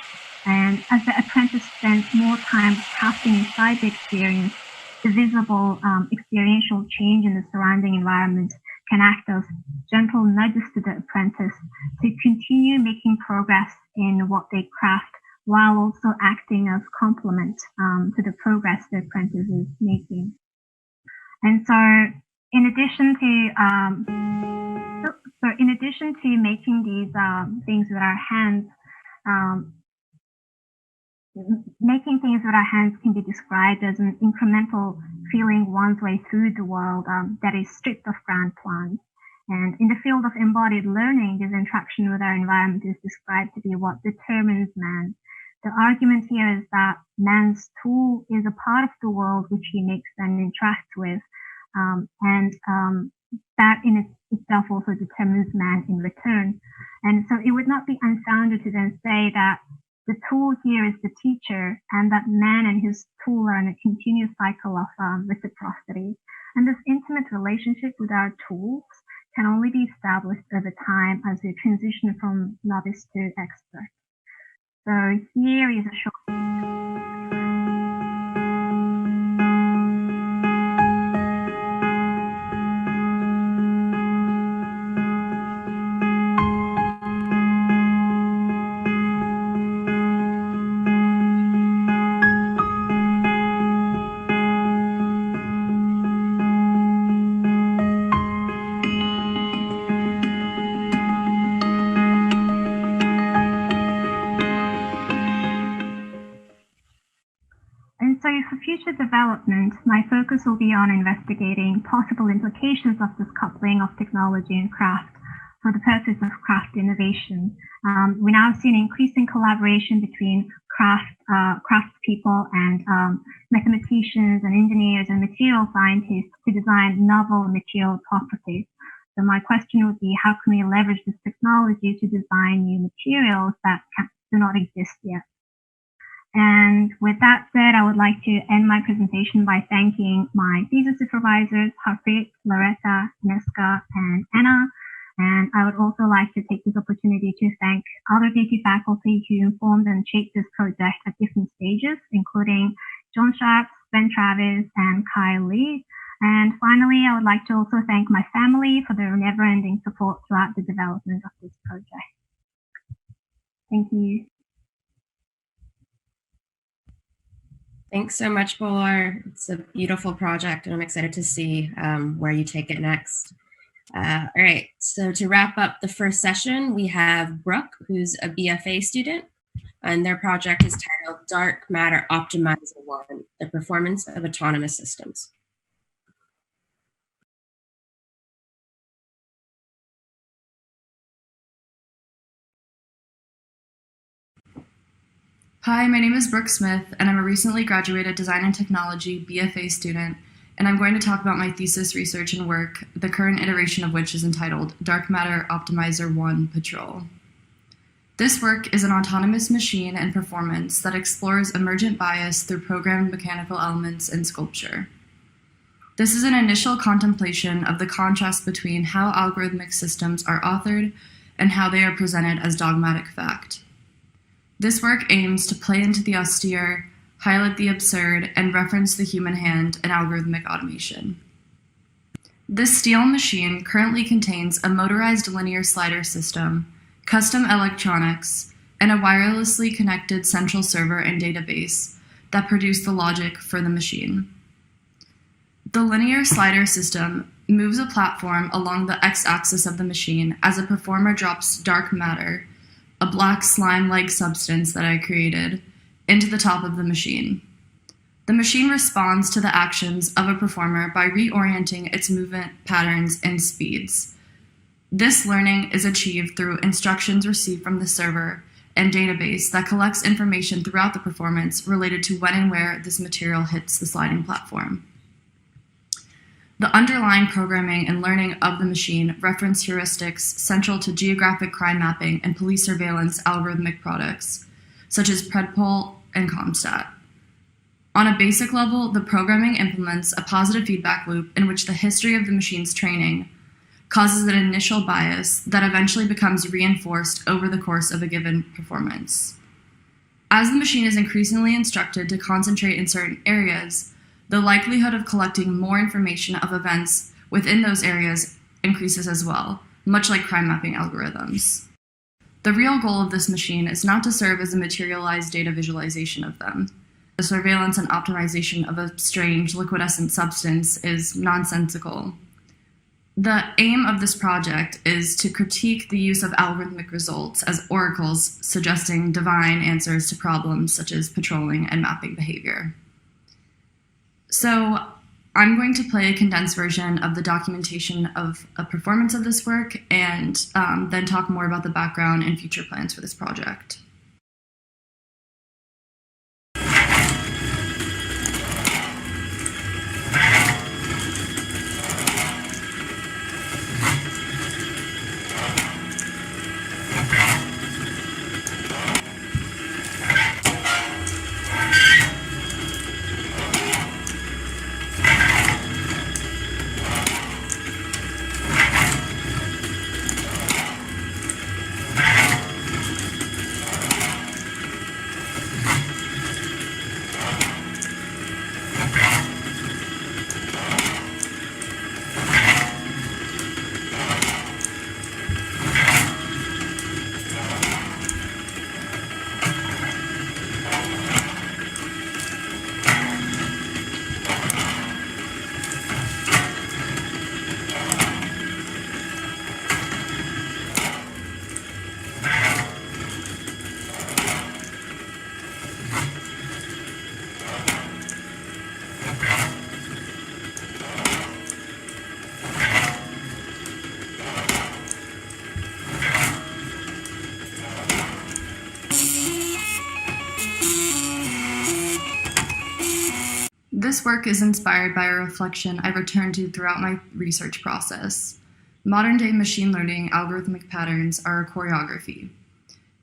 And as the apprentice spends more time crafting inside the experience, the visible experiential change in the surrounding environment can act as gentle nudges to the apprentice to continue making progress in what they craft, while also acting as complement to the progress the apprentice is making. And so, in addition to making these things with our hands, making things with our hands can be described as an incremental feeling one's way through the world that is stripped of grand plans. And in the field of embodied learning, this interaction with our environment is described to be what determines man. The argument here is that man's tool is a part of the world which he makes and interacts with, and that in itself also determines man in return. And so it would not be unfounded to then say that the tool here is the teacher, and that man and his tool are in a continuous cycle of reciprocity. And this intimate relationship with our tools can only be established over time as we transition from novice to expert. So here is a short development, my focus will be on investigating possible implications of this coupling of technology and craft for the purpose of craft innovation. We now see an increasing collaboration between craftspeople and mathematicians and engineers and material scientists to design novel material properties. So my question would be, how can we leverage this technology to design new materials that do not exist yet? And with that said, I would like to end my presentation by thanking my thesis supervisors, Harpreet, Loretta, Neska, and Anna. And I would also like to take this opportunity to thank other DT faculty who informed and shaped this project at different stages, including John Sharp, Ben Travis, and Kyle Lee. And finally, I would like to also thank my family for their never-ending support throughout the development of this project. Thank you. Thanks so much, Bolor. It's a beautiful project, and I'm excited to see where you take it next. All right, so to wrap up the first session, we have Brooke, who's a BFA student. and their project is titled DarkMatter Optimizer 1, the Performance of Autonomous Systems. Hi, my name is Brooke Smith, and I'm a recently graduated Design and Technology BFA student, and I'm going to talk about my thesis research and work, the current iteration of which is entitled DarkMatter Optimizer 1 Patrol. This work is an autonomous machine and performance that explores emergent bias through programmed mechanical elements and sculpture. This is an initial contemplation of the contrast between how algorithmic systems are authored and how they are presented as dogmatic fact. This work aims to play into the austere, highlight the absurd, and reference the human hand in algorithmic automation. This steel machine currently contains a motorized linear slider system, custom electronics, and a wirelessly connected central server and database that produce the logic for the machine. The linear slider system moves a platform along the x-axis of the machine as a performer drops dark matter, a black slime-like substance that I created, into the top of the machine. The machine responds to the actions of a performer by reorienting its movement patterns and speeds. This learning is achieved through instructions received from the server and database that collects information throughout the performance related to when and where this material hits the sliding platform. The underlying programming and learning of the machine reference heuristics central to geographic crime mapping and police surveillance algorithmic products, such as Predpol and Comstat. On a basic level, the programming implements a positive feedback loop in which the history of the machine's training causes an initial bias that eventually becomes reinforced over the course of a given performance. As the machine is increasingly instructed to concentrate in certain areas, the likelihood of collecting more information of events within those areas increases as well, much like crime mapping algorithms. The real goal of this machine is not to serve as a materialized data visualization of them. The surveillance and optimization of a strange liquidescent substance is nonsensical. The aim of this project is to critique the use of algorithmic results as oracles suggesting divine answers to problems such as patrolling and mapping behavior. So I'm going to play a condensed version of the documentation of a performance of this work and then talk more about the background and future plans for this project. This work is inspired by a reflection I returned to throughout my research process. Modern-day machine learning algorithmic patterns are a choreography.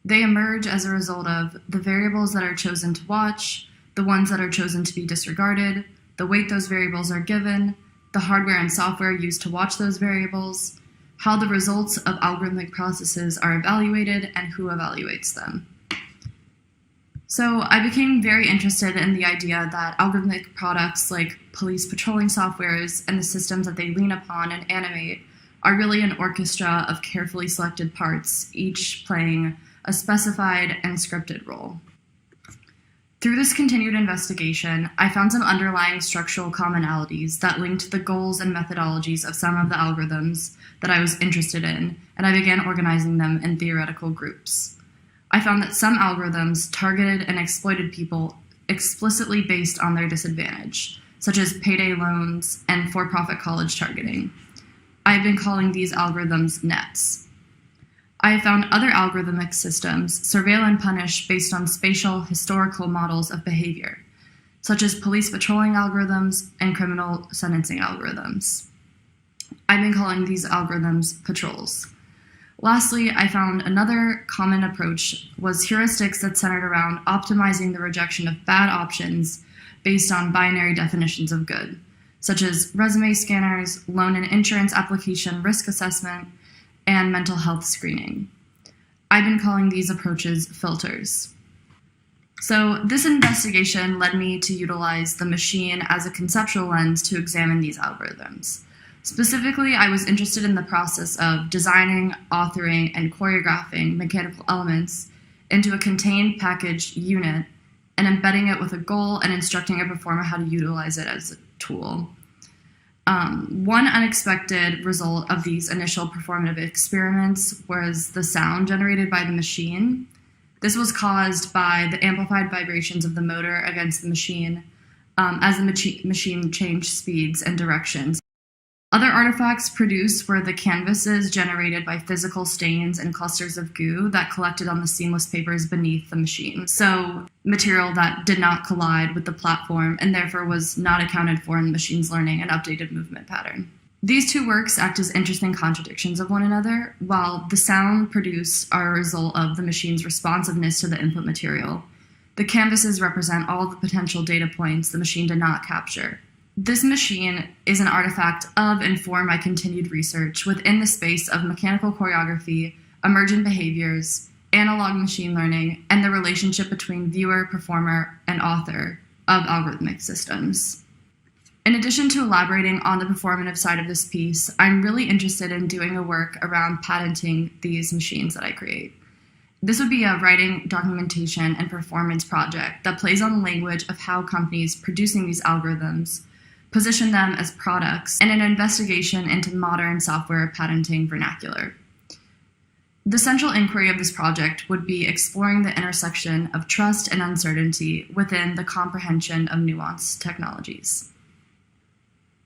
They emerge as a result of the variables that are chosen to watch, the ones that are chosen to be disregarded, the weight those variables are given, the hardware and software used to watch those variables, how the results of algorithmic processes are evaluated, and who evaluates them. So I became very interested in the idea that algorithmic products like police patrolling softwares and the systems that they lean upon and animate are really an orchestra of carefully selected parts, each playing a specified and scripted role. Through this continued investigation, I found some underlying structural commonalities that linked the goals and methodologies of some of the algorithms that I was interested in, and I began organizing them in theoretical groups. I found that some algorithms targeted and exploited people explicitly based on their disadvantage, such as payday loans and for-profit college targeting. I've been calling these algorithms nets. I have found other algorithmic systems surveil and punish based on spatial historical models of behavior, such as police patrolling algorithms and criminal sentencing algorithms. I've been calling these algorithms patrols. Lastly, I found another common approach was heuristics that centered around optimizing the rejection of bad options based on binary definitions of good, such as resume scanners, loan and insurance application risk assessment, and mental health screening. I've been calling these approaches filters. So this investigation led me to utilize the machine as a conceptual lens to examine these algorithms. Specifically, I was interested in the process of designing, authoring, and choreographing mechanical elements into a contained packaged unit and embedding it with a goal and instructing a performer how to utilize it as a tool. One unexpected result of these initial performative experiments was the sound generated by the machine. This was caused by the amplified vibrations of the motor against the machine as the machine changed speeds and directions. Other artifacts produced were the canvases generated by physical stains and clusters of goo that collected on the seamless papers beneath the machine. So material that did not collide with the platform and therefore was not accounted for in the machine's learning and updated movement pattern. These two works act as interesting contradictions of one another, while the sound produced are a result of the machine's responsiveness to the input material. The canvases represent all the potential data points the machine did not capture. This machine is an artifact of and for my continued research within the space of mechanical choreography, emergent behaviors, analog machine learning, and the relationship between viewer, performer, and author of algorithmic systems. In addition to elaborating on the performative side of this piece, I'm really interested in doing a work around patenting these machines that I create. This would be a writing, documentation, and performance project that plays on the language of how companies producing these algorithms position them as products, and an investigation into modern software patenting vernacular. The central inquiry of this project would be exploring the intersection of trust and uncertainty within the comprehension of nuanced technologies.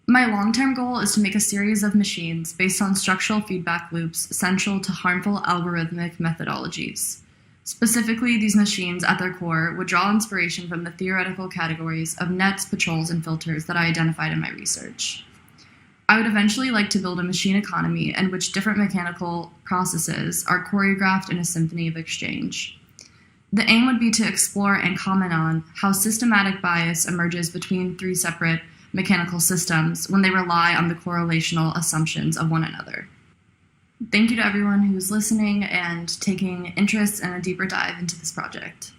My long-term goal is to make a series of machines based on structural feedback loops central to harmful algorithmic methodologies. Specifically, these machines at their core would draw inspiration from the theoretical categories of nets, patrols, and filters that I identified in my research. I would eventually like to build a machine economy in which different mechanical processes are choreographed in a symphony of exchange. The aim would be to explore and comment on how systematic bias emerges between three separate mechanical systems when they rely on the correlational assumptions of one another. Thank you to everyone who's listening and taking interest in a deeper dive into this project.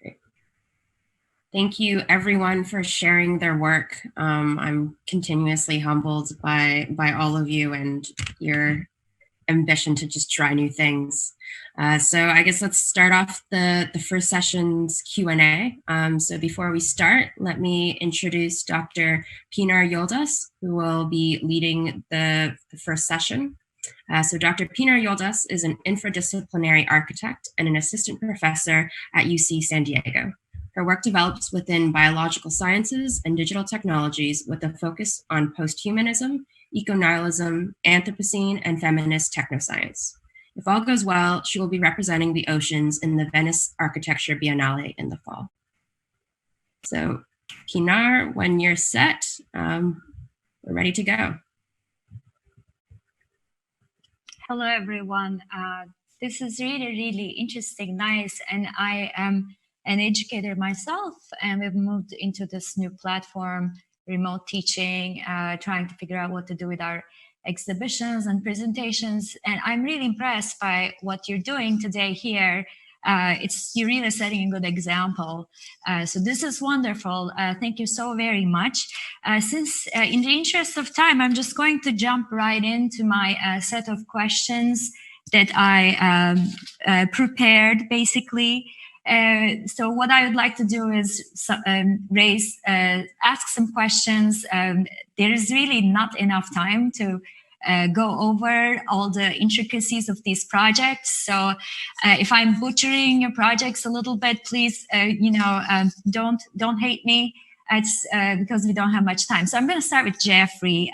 Great. Thank you everyone for sharing their work. I'm continuously humbled by all of you and your ambition to just try new things. So I guess let's start off the first session's Q&A. So before we start, let me introduce Dr. Pinar Yoldas, who will be leading the first session. So Dr. Pinar Yoldas is an infradisciplinary architect and an assistant professor at UC San Diego. Her work develops within biological sciences and digital technologies with a focus on posthumanism, eco-nihilism, Anthropocene, and feminist technoscience. If all goes well, she will be representing the oceans in the Venice Architecture Biennale in the fall. So Pinar, when you're set, we're ready to go. Hello, everyone. This is really interesting, nice, and I am an educator myself, and we've moved into this new platform, remote teaching, trying to figure out what to do with our exhibitions and presentations. And I'm really impressed by what you're doing today here. You're really setting a good example. So this is wonderful. Thank you so very much. Since in the interest of time, I'm just going to jump right into my set of questions that I prepared basically. So what I would like to do is ask some questions. There is really not enough time to go over all the intricacies of these projects. So if I'm butchering your projects a little bit, please, don't hate me. It's because we don't have much time. So I'm going to start with Jeffrey.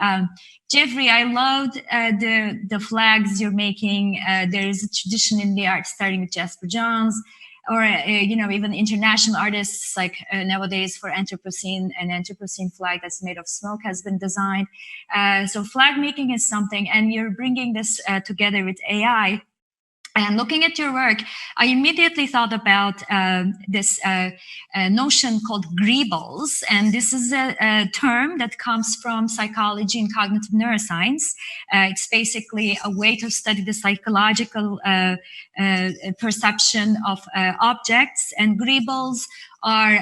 Jeffrey, I loved the flags you're making. There is a tradition in the art starting with Jasper Johns, or even international artists like nowadays for Anthropocene, an Anthropocene flag that's made of smoke has been designed. So flag making is something, and you're bringing this together with AI. And looking at your work, I immediately thought about this notion called greebles. And this is a term that comes from psychology and cognitive neuroscience. It's basically a way to study the psychological perception of objects. And greebles are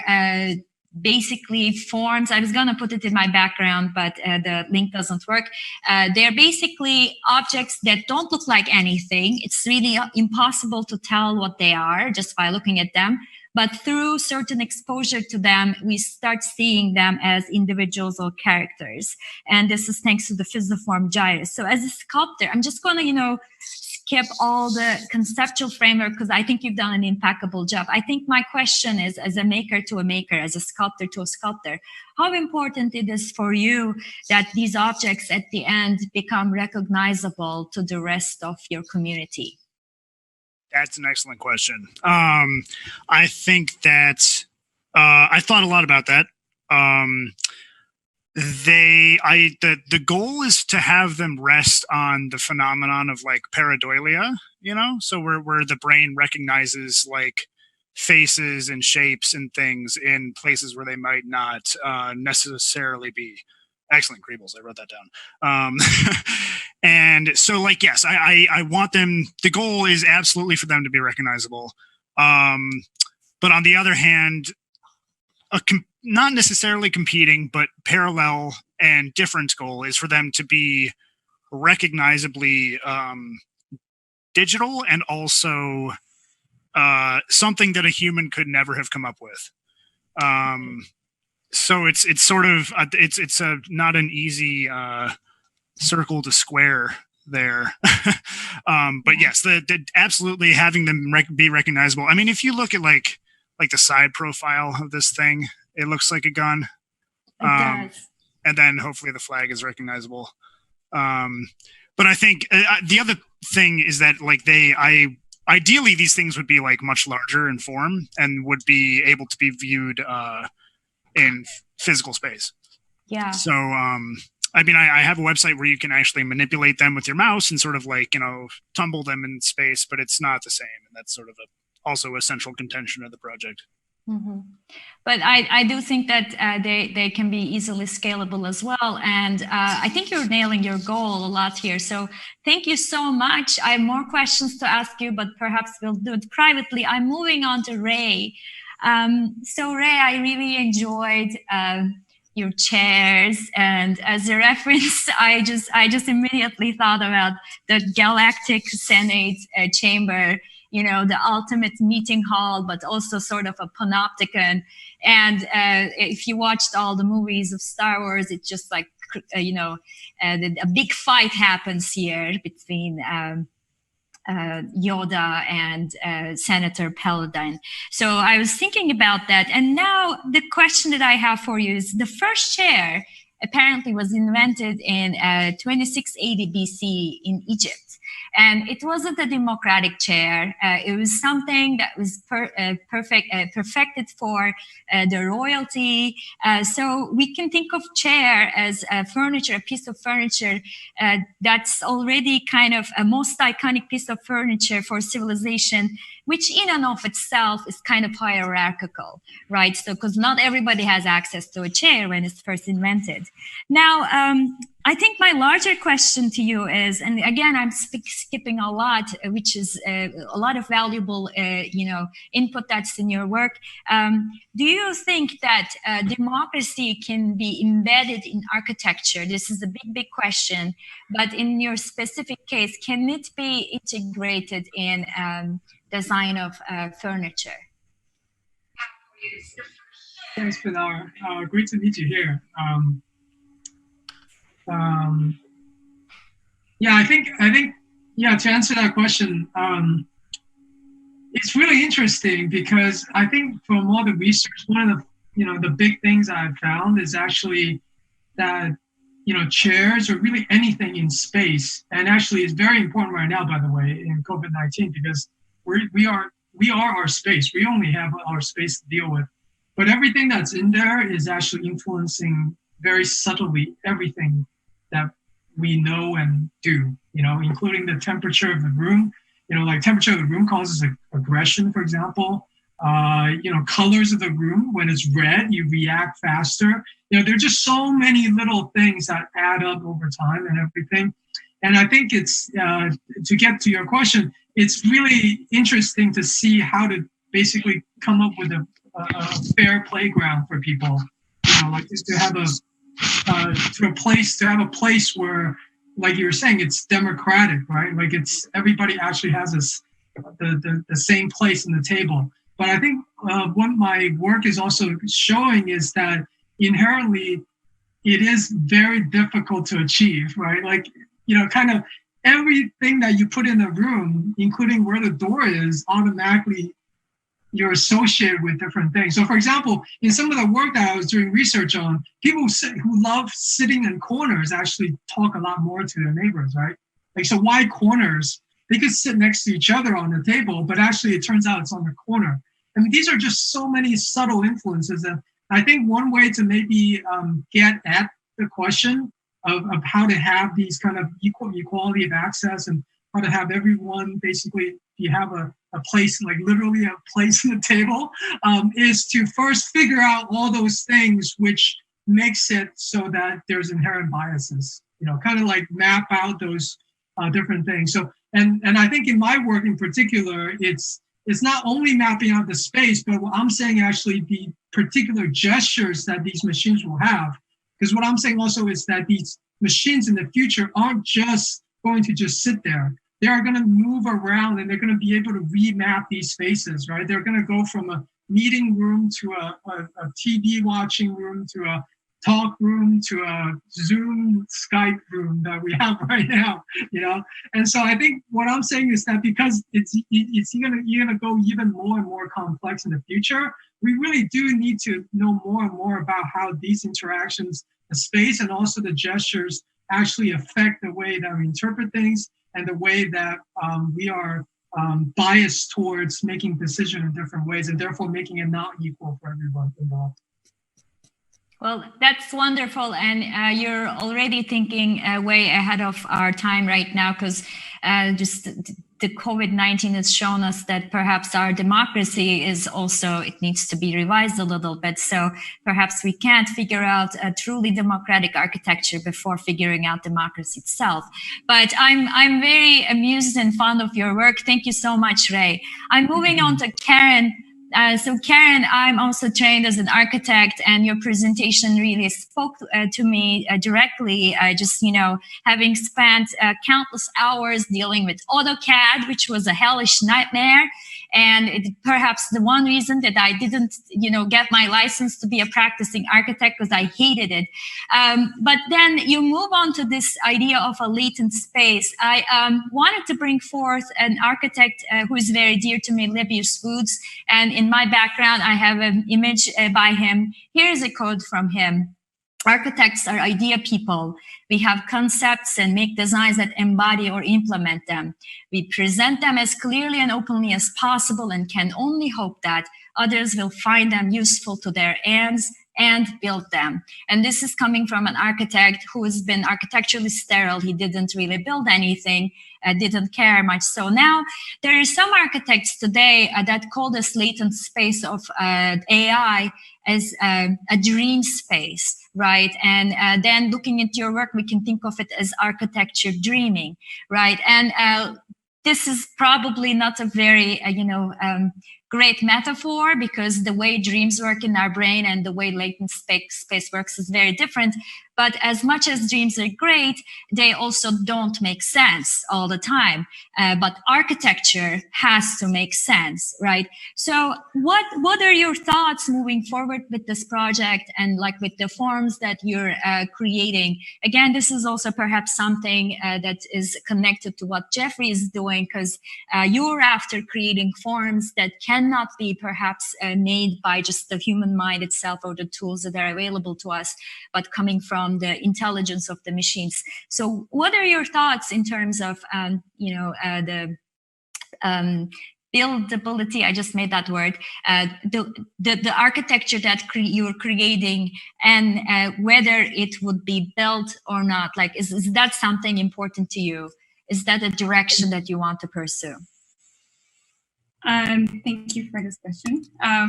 basically forms. I was going to put it in my background, but the link doesn't work. They're basically objects that don't look like anything. It's really impossible to tell what they are just by looking at them. But through certain exposure to them, we start seeing them as individuals or characters. And this is thanks to the physiform gyrus. So as a sculptor, I'm just going to, skip all the conceptual framework because I think you've done an impeccable job. I think my question is, as a maker to a maker, as a sculptor to a sculptor, how important it is for you that these objects at the end become recognizable to the rest of your community? That's an excellent question. I think that I thought a lot about that. The goal is to have them rest on the phenomenon of like pareidolia, so where the brain recognizes like faces and shapes and things in places where they might not necessarily be. Excellent, Greebles. I wrote that down. And so like, yes, I want them, the goal is absolutely for them to be recognizable. But on the other hand, not necessarily competing, but parallel and different goal is for them to be recognizably digital and also something that a human could never have come up with. So it's sort of it's a not an easy circle to square there. But yes, the absolutely having them be recognizable. I mean, if you look at like the side profile of this thing, it looks like a gun. It does. And then hopefully the flag is recognizable. But I think the other thing is that like ideally these things would be like much larger in form and would be able to be viewed in physical space. Yeah. So, I mean, I have a website where you can actually manipulate them with your mouse and sort of like, tumble them in space, but it's not the same. And that's sort of also a central contention of the project. Mm-hmm. But I do think that they can be easily scalable as well. And I think you're nailing your goal a lot here. So thank you so much. I have more questions to ask you, but perhaps we'll do it privately. I'm moving on to Ray. So Ray, I really enjoyed your chairs, and as a reference, I just immediately thought about the Galactic Senate chamber, the ultimate meeting hall, but also sort of a panopticon. And if you watched all the movies of Star Wars, it's just like, a big fight happens here between Yoda and Senator Paladin. So I was thinking about that. And now the question that I have for you is, the first chair apparently was invented in 2680 BC in Egypt. And it wasn't a democratic chair. It was something that was perfected for the royalty. So we can think of chair as furniture, a piece of furniture that's already kind of a most iconic piece of furniture for civilization, which in and of itself is kind of hierarchical, right? So because not everybody has access to a chair when it's first invented. Now, I think my larger question to you is, and again, I'm skipping a lot, which is a lot of valuable, input that's in your work. Do you think that democracy can be embedded in architecture? This is a big question, but in your specific case, can it be integrated in design of furniture? Thanks, Pinar. Great to meet you here. Yeah, I think, yeah, to answer that question, it's really interesting because I think from all the research, one of the big things I've found is actually that, chairs or really anything in space, and actually it's very important right now, by the way, in COVID-19, because we are our space. We only have our space to deal with. But everything that's in there is actually influencing very subtly everything that we know and do, including the temperature of the room. Like temperature of the room causes aggression, for example. Colors of the room, when it's red, you react faster. There are just so many little things that add up over time and everything. And I think it's, to get to your question, it's really interesting to see how to basically come up with a fair playground for people. Like just to have a place where, like you were saying, it's democratic, right? Like it's everybody actually has the same place in the table. But I think what my work is also showing is that inherently it is very difficult to achieve, right? Like, kind of everything that you put in the room, including where the door is, automatically you're associated with different things. So for example, in some of the work that I was doing research on, people who love sitting in corners actually talk a lot more to their neighbors, right? Like, so why corners? They could sit next to each other on the table, but actually it turns out it's on the corner. I mean, these are just so many subtle influences. And I think one way to maybe get at the question of how to have these kind of equality of access and how to have everyone basically, you have a place, like literally a place on the table, is to first figure out all those things which makes it so that there's inherent biases, kind of like map out those different things. So, and I think in my work in particular, it's not only mapping out the space, but what I'm saying actually the particular gestures that these machines will have. Because what I'm saying also is that these machines in the future aren't just going to just sit there. They are going to move around and they're going to be able to remap these spaces, right? They're going to go from a meeting room to a TV watching room to a talk room to a Zoom Skype room that we have right now, And so I think what I'm saying is that because you're gonna go even more and more complex in the future, we really do need to know more and more about how these interactions, the space and also the gestures actually affect the way that we interpret things and the way that we are biased towards making decisions in different ways and therefore making it not equal for everyone involved. Well, that's wonderful. And you're already thinking way ahead of our time right now, because just the COVID-19 has shown us that perhaps our democracy is also, it needs to be revised a little bit. So perhaps we can't figure out a truly democratic architecture before figuring out democracy itself. But I'm very amused and fond of your work. Thank you so much, Ray. I'm moving on to Karen. So Karen, I'm also trained as an architect, and your presentation really spoke to me directly. Just, having spent countless hours dealing with AutoCAD, which was a hellish nightmare. And perhaps the one reason that I didn't, get my license to be a practicing architect because I hated it. But then you move on to this idea of a latent space. I wanted to bring forth an architect who is very dear to me, Livius Woods. And in my background, I have an image by him. Here's a quote from him. Architects are idea people. We have concepts and make designs that embody or implement them. We present them as clearly and openly as possible and can only hope that others will find them useful to their ends and build them. And this is coming from an architect who has been architecturally sterile. He didn't really build anything, didn't care much. So now there are some architects today that call this latent space of AI as a dream space, right? And then looking at your work, we can think of it as architecture dreaming, right? And this is probably not a very, great metaphor, because the way dreams work in our brain and the way latent space works is very different. But as much as dreams are great, they also don't make sense all the time. But architecture has to make sense, right? So what are your thoughts moving forward with this project and like with the forms that you're creating? Again, this is also perhaps something that is connected to what Jeffrey is doing, because you're after creating forms that cannot be perhaps made by just the human mind itself or the tools that are available to us, but coming from the intelligence of the machines. So what are your thoughts in terms of, the buildability, I just made that word, the architecture that you're creating, and whether it would be built or not? Like, is that something important to you? Is that a direction that you want to pursue? Thank you for this question.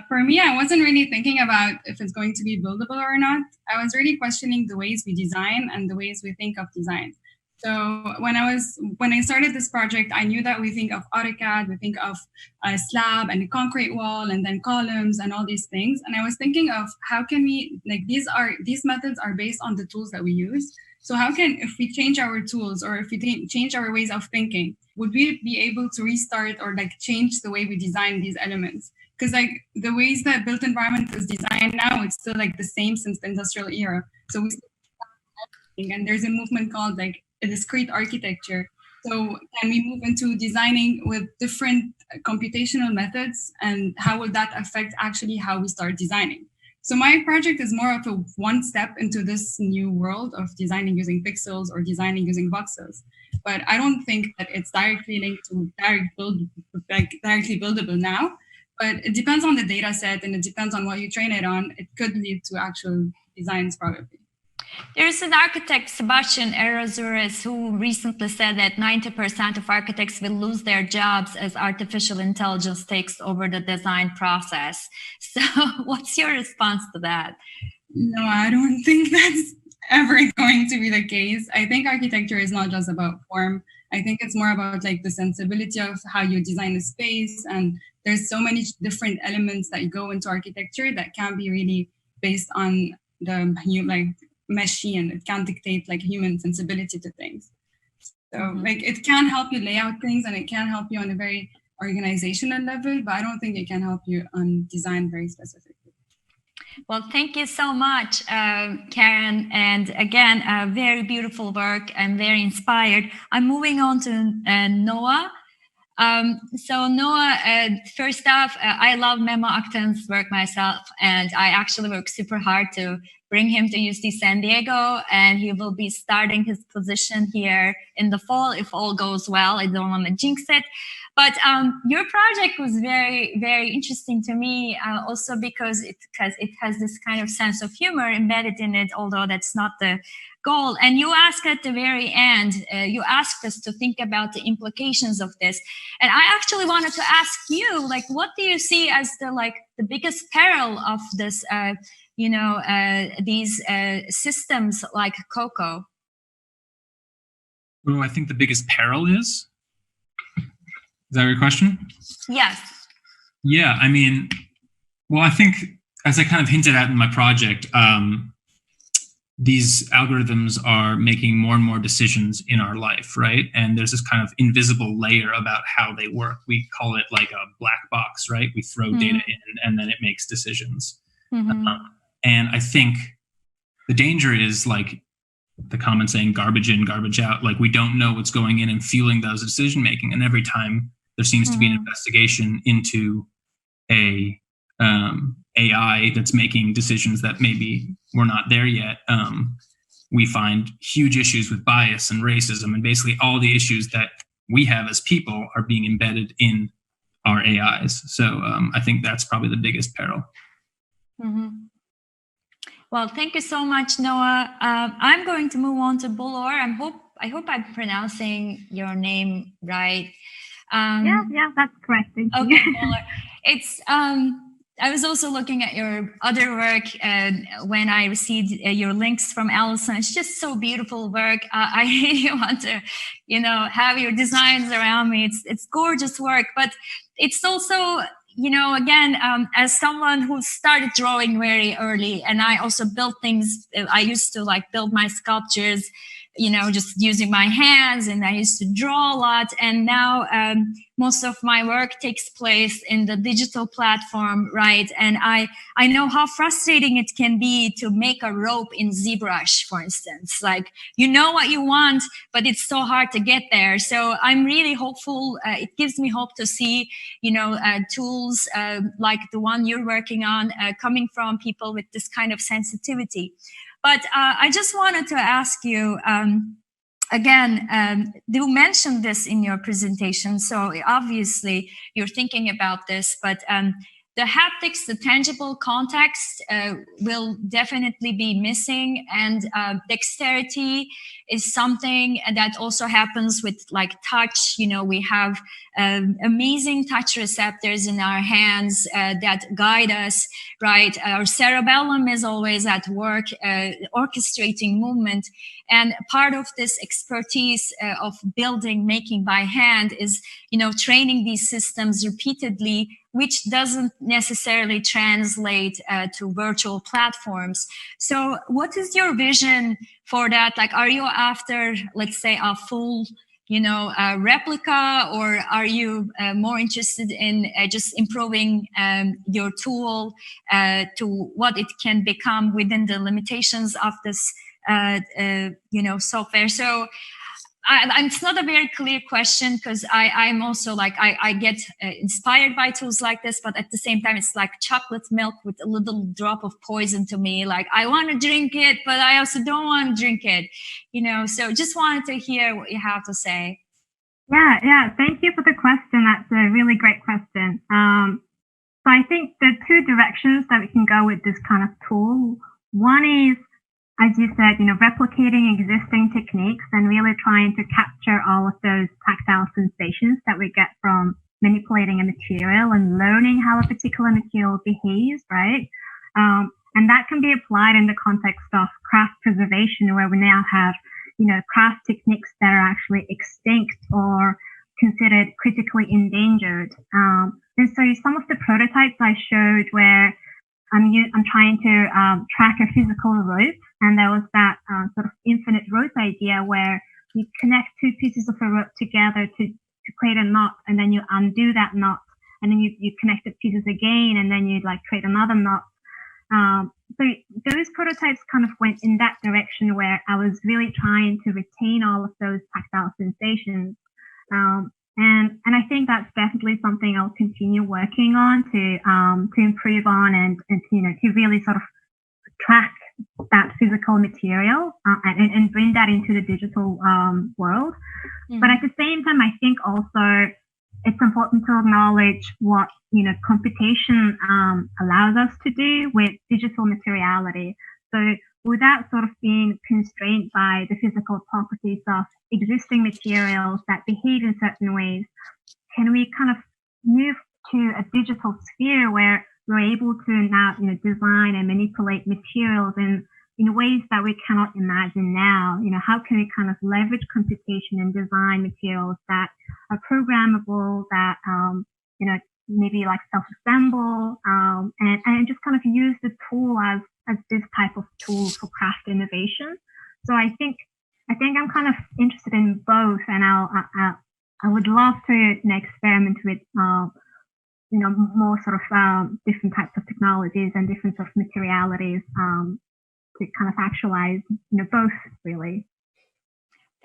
For me, I wasn't really thinking about if it's going to be buildable or not. I was really questioning the ways we design and the ways we think of design. So when I started this project, I knew that we think of AutoCAD, we think of a slab and a concrete wall and then columns and all these things. And I was thinking of how can we, like, these methods are based on the tools that we use. So how can, if we change our tools or if we change our ways of thinking, would we be able to restart or like change the way we design these elements? Because like the ways that built environment is designed now, it's still like the same since the industrial era. So we still, and there's a movement called like a discrete architecture. So can we move into designing with different computational methods, and how will that affect actually how we start designing? So my project is more of a one step into this new world of designing using pixels or designing using voxels. But I don't think that it's directly linked to directly buildable now. But it depends on the data set and it depends on what you train it on. It could lead to actual designs probably. There's an architect, Sebastian Errázuriz, who recently said that 90% of architects will lose their jobs as artificial intelligence takes over the design process. So what's your response to that? No, I don't think that's ever going to be the case. I think architecture is not just about form. I think it's more about like the sensibility of how you design a space. And there's so many different elements that go into architecture that can be really based on the machine. It can't dictate like human sensibility to things. So like it can help you lay out things and it can help you on a very organizational level, but I don't think it can help you on design very specifically. Well, thank you so much, Karen. And again, very beautiful work. I'm very inspired. I'm moving on to Noah. So Noah, first off, I love Memo Aktan's work myself, and I actually work super hard to bring him to UC San Diego, and he will be starting his position here in the fall if all goes well. I don't want to jinx it. But your project was very, very interesting to me, also because it has this kind of sense of humor embedded in it, although that's not the goal. And you asked at the very end, you asked us to think about the implications of this. And I actually wanted to ask you, like, what do you see as the biggest peril of this, these systems like COCO? Oh, I think the biggest peril is that your question? Yes. Yeah, I mean, well, I think as I kind of hinted at in my project, these algorithms are making more and more decisions in our life, right? And there's this kind of invisible layer about how they work. We call it like a black box, right? We throw data in and then it makes decisions. And I think the danger is like the common saying, garbage in, garbage out. Like we don't know what's going in and fueling those decision making. And every time there seems to be an investigation into a AI that's making decisions that maybe we're not there yet, we find huge issues with bias and racism, and basically all the issues that we have as people are being embedded in our AIs. So I think that's probably the biggest peril. Well, thank you so much, Noah. I'm going to move on to Bolor. I hope I'm pronouncing your name right. Yeah, that's correct. Thank you. Okay, Bolor. It's I was also looking at your other work when I received your links from Allison. It's just so beautiful work. I really want to, have your designs around me. It's gorgeous work, but it's also, again, as someone who started drawing very early, and I also built things, I used to like build my sculptures, just using my hands, and I used to draw a lot. And now most of my work takes place in the digital platform, right? And I know how frustrating it can be to make a rope in ZBrush, for instance. Like, you know what you want, but it's so hard to get there. So I'm really hopeful. It gives me hope to see, tools like the one you're working on coming from people with this kind of sensitivity. But I just wanted to ask you, again, you mentioned this in your presentation, so obviously you're thinking about this, but the haptics, the tangible context will definitely be missing, and dexterity is something that also happens with like touch. We have amazing touch receptors in our hands that guide us, right? Our cerebellum is always at work, orchestrating movement. And part of this expertise of building, making by hand is, training these systems repeatedly, which doesn't necessarily translate to virtual platforms. So what is your vision for that? Like, are you after, let's say, a full, replica, or are you more interested in just improving your tool to what it can become within the limitations of this software? So it's not a very clear question, because I'm also like, I get inspired by tools like this, but at the same time, it's like chocolate milk with a little drop of poison to me. Like, I want to drink it, but I also don't want to drink it, so just wanted to hear what you have to say. Yeah. Thank you for the question. That's a really great question. So I think there are two directions that we can go with this kind of tool. One is, as you said, replicating existing techniques and really trying to capture all of those tactile sensations that we get from manipulating a material and learning how a particular material behaves, right? And that can be applied in the context of craft preservation, where we now have, craft techniques that are actually extinct or considered critically endangered. And so some of the prototypes I showed where I'm trying to track a physical rope, and there was that sort of infinite rope idea where you connect two pieces of a rope together to create a knot, and then you undo that knot, and then you connect the pieces again, and then you create another knot. So those prototypes kind of went in that direction, where I was really trying to retain all of those tactile sensations. And I think that's definitely something I'll continue working on to improve on and to really sort of track that physical material and bring that into the digital world. Mm-hmm. But at the same time, I think also it's important to acknowledge what computation allows us to do with digital materiality. So without sort of being constrained by the physical properties of existing materials that behave in certain ways, can we kind of move to a digital sphere where we're able to now, design and manipulate materials in ways that we cannot imagine now? How can we kind of leverage computation and design materials that are programmable, that, maybe like self-assemble, and just kind of use the tool as this type of tool for craft innovation. So I think I'm kind of interested in both, and I would love to experiment with more sort of different types of technologies and different sort of materialities to kind of actualize both, really.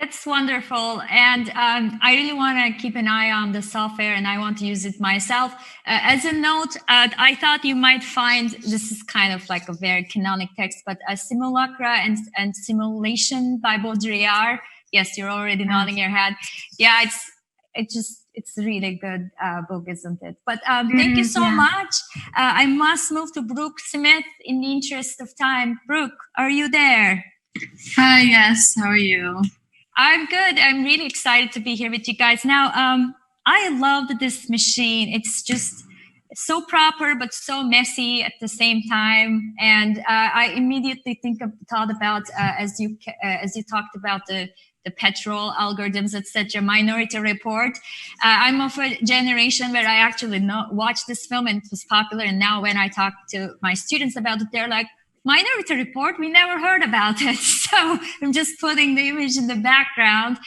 That's wonderful. And I really want to keep an eye on the software, and I want to use it myself. As a note, I thought you might find, this is kind of like a very canonic text, but a Simulacra and Simulation by Baudrillard. Yes, you're already nodding your head. Yeah, it's a really good book, isn't it? But thank you so much. I must move to Brooke Smith in the interest of time. Brooke, are you there? Hi, yes. How are you? I'm good. I'm really excited to be here with you guys. Now, I loved this machine. It's just so proper, but so messy at the same time. And I immediately thought about as you talked about the the petrol algorithms, etc. Minority Report. I'm of a generation where I actually watched this film and it was popular. And now when I talk to my students about it, they're like, Minority Report, we never heard about it. So I'm just putting the image in the background.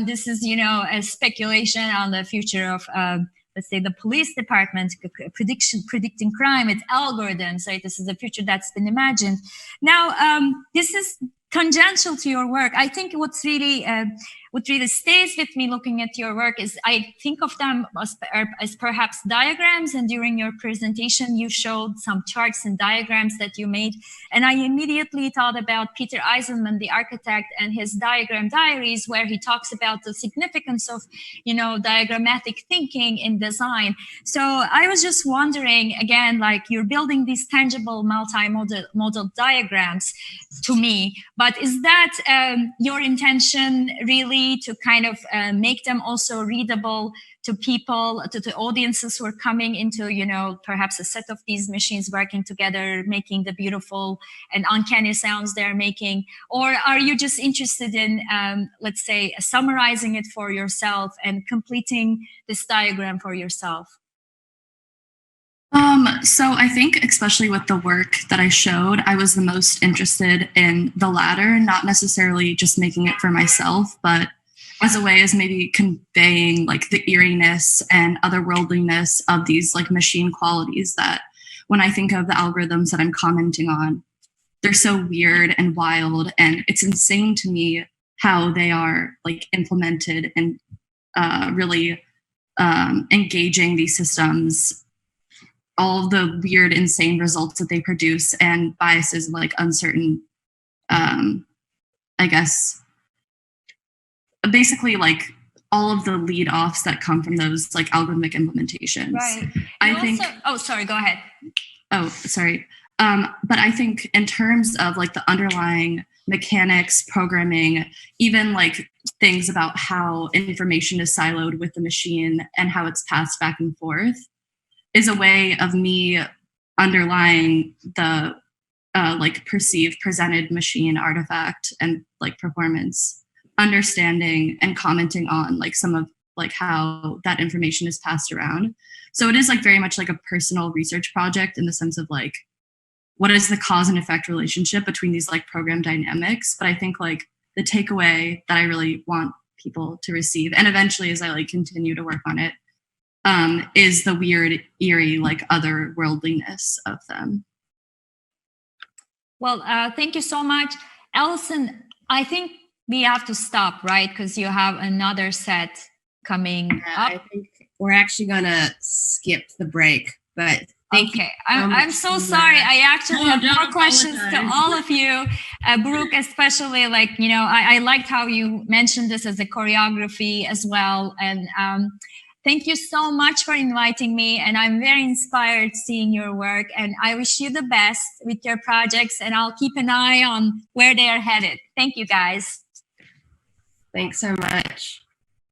This is, a speculation on the future of, let's say, the police department, predicting crime with algorithms, right? This is the future that's been imagined. Now, this is tangential to your work. I think what really stays with me looking at your work is I think of them as perhaps diagrams, and during your presentation you showed some charts and diagrams that you made, and I immediately thought about Peter Eisenman, the architect, and his diagram diaries, where he talks about the significance of diagrammatic thinking in design. So I was just wondering, again, like, you're building these tangible multi-modal diagrams to me, but is that your intention really to kind of make them also readable to people, to the audiences who are coming into, perhaps a set of these machines working together, making the beautiful and uncanny sounds they're making? Or are you just interested in, let's say, summarizing it for yourself and completing this diagram for yourself? So I think, especially with the work that I showed, I was the most interested in the latter, not necessarily just making it for myself, but as a way as maybe conveying like the eeriness and otherworldliness of these like machine qualities that when I think of the algorithms that I'm commenting on, they're so weird and wild, and it's insane to me how they are like implemented and really engaging these systems, all the weird, insane results that they produce, and biases like uncertain, I guess, basically like all of the lead offs that come from those like algorithmic implementations. Right. I think. Oh, sorry. Go ahead. Oh, sorry. But I think in terms of like the underlying mechanics, programming, even like things about how information is siloed with the machine and how it's passed back and forth, is a way of me underlying the like perceived presented machine artifact and like performance, understanding and commenting on like some of like how that information is passed around. So it is like very much like a personal research project in the sense of like, what is the cause and effect relationship between these like program dynamics? But I think like the takeaway that I really want people to receive, and eventually as I like continue to work on it, is the weird, eerie, like otherworldliness of them. Well, thank you so much. Allison, I think we have to stop, right? Because you have another set coming up. I think we're actually going to skip the break, but thank you. I'm so sorry. I actually have more questions to all of you. Brooke, especially, like, I liked how you mentioned this as a choreography as well. And thank you so much for inviting me. And I'm very inspired seeing your work. And I wish you the best with your projects. And I'll keep an eye on where they are headed. Thank you, guys. Thanks so much.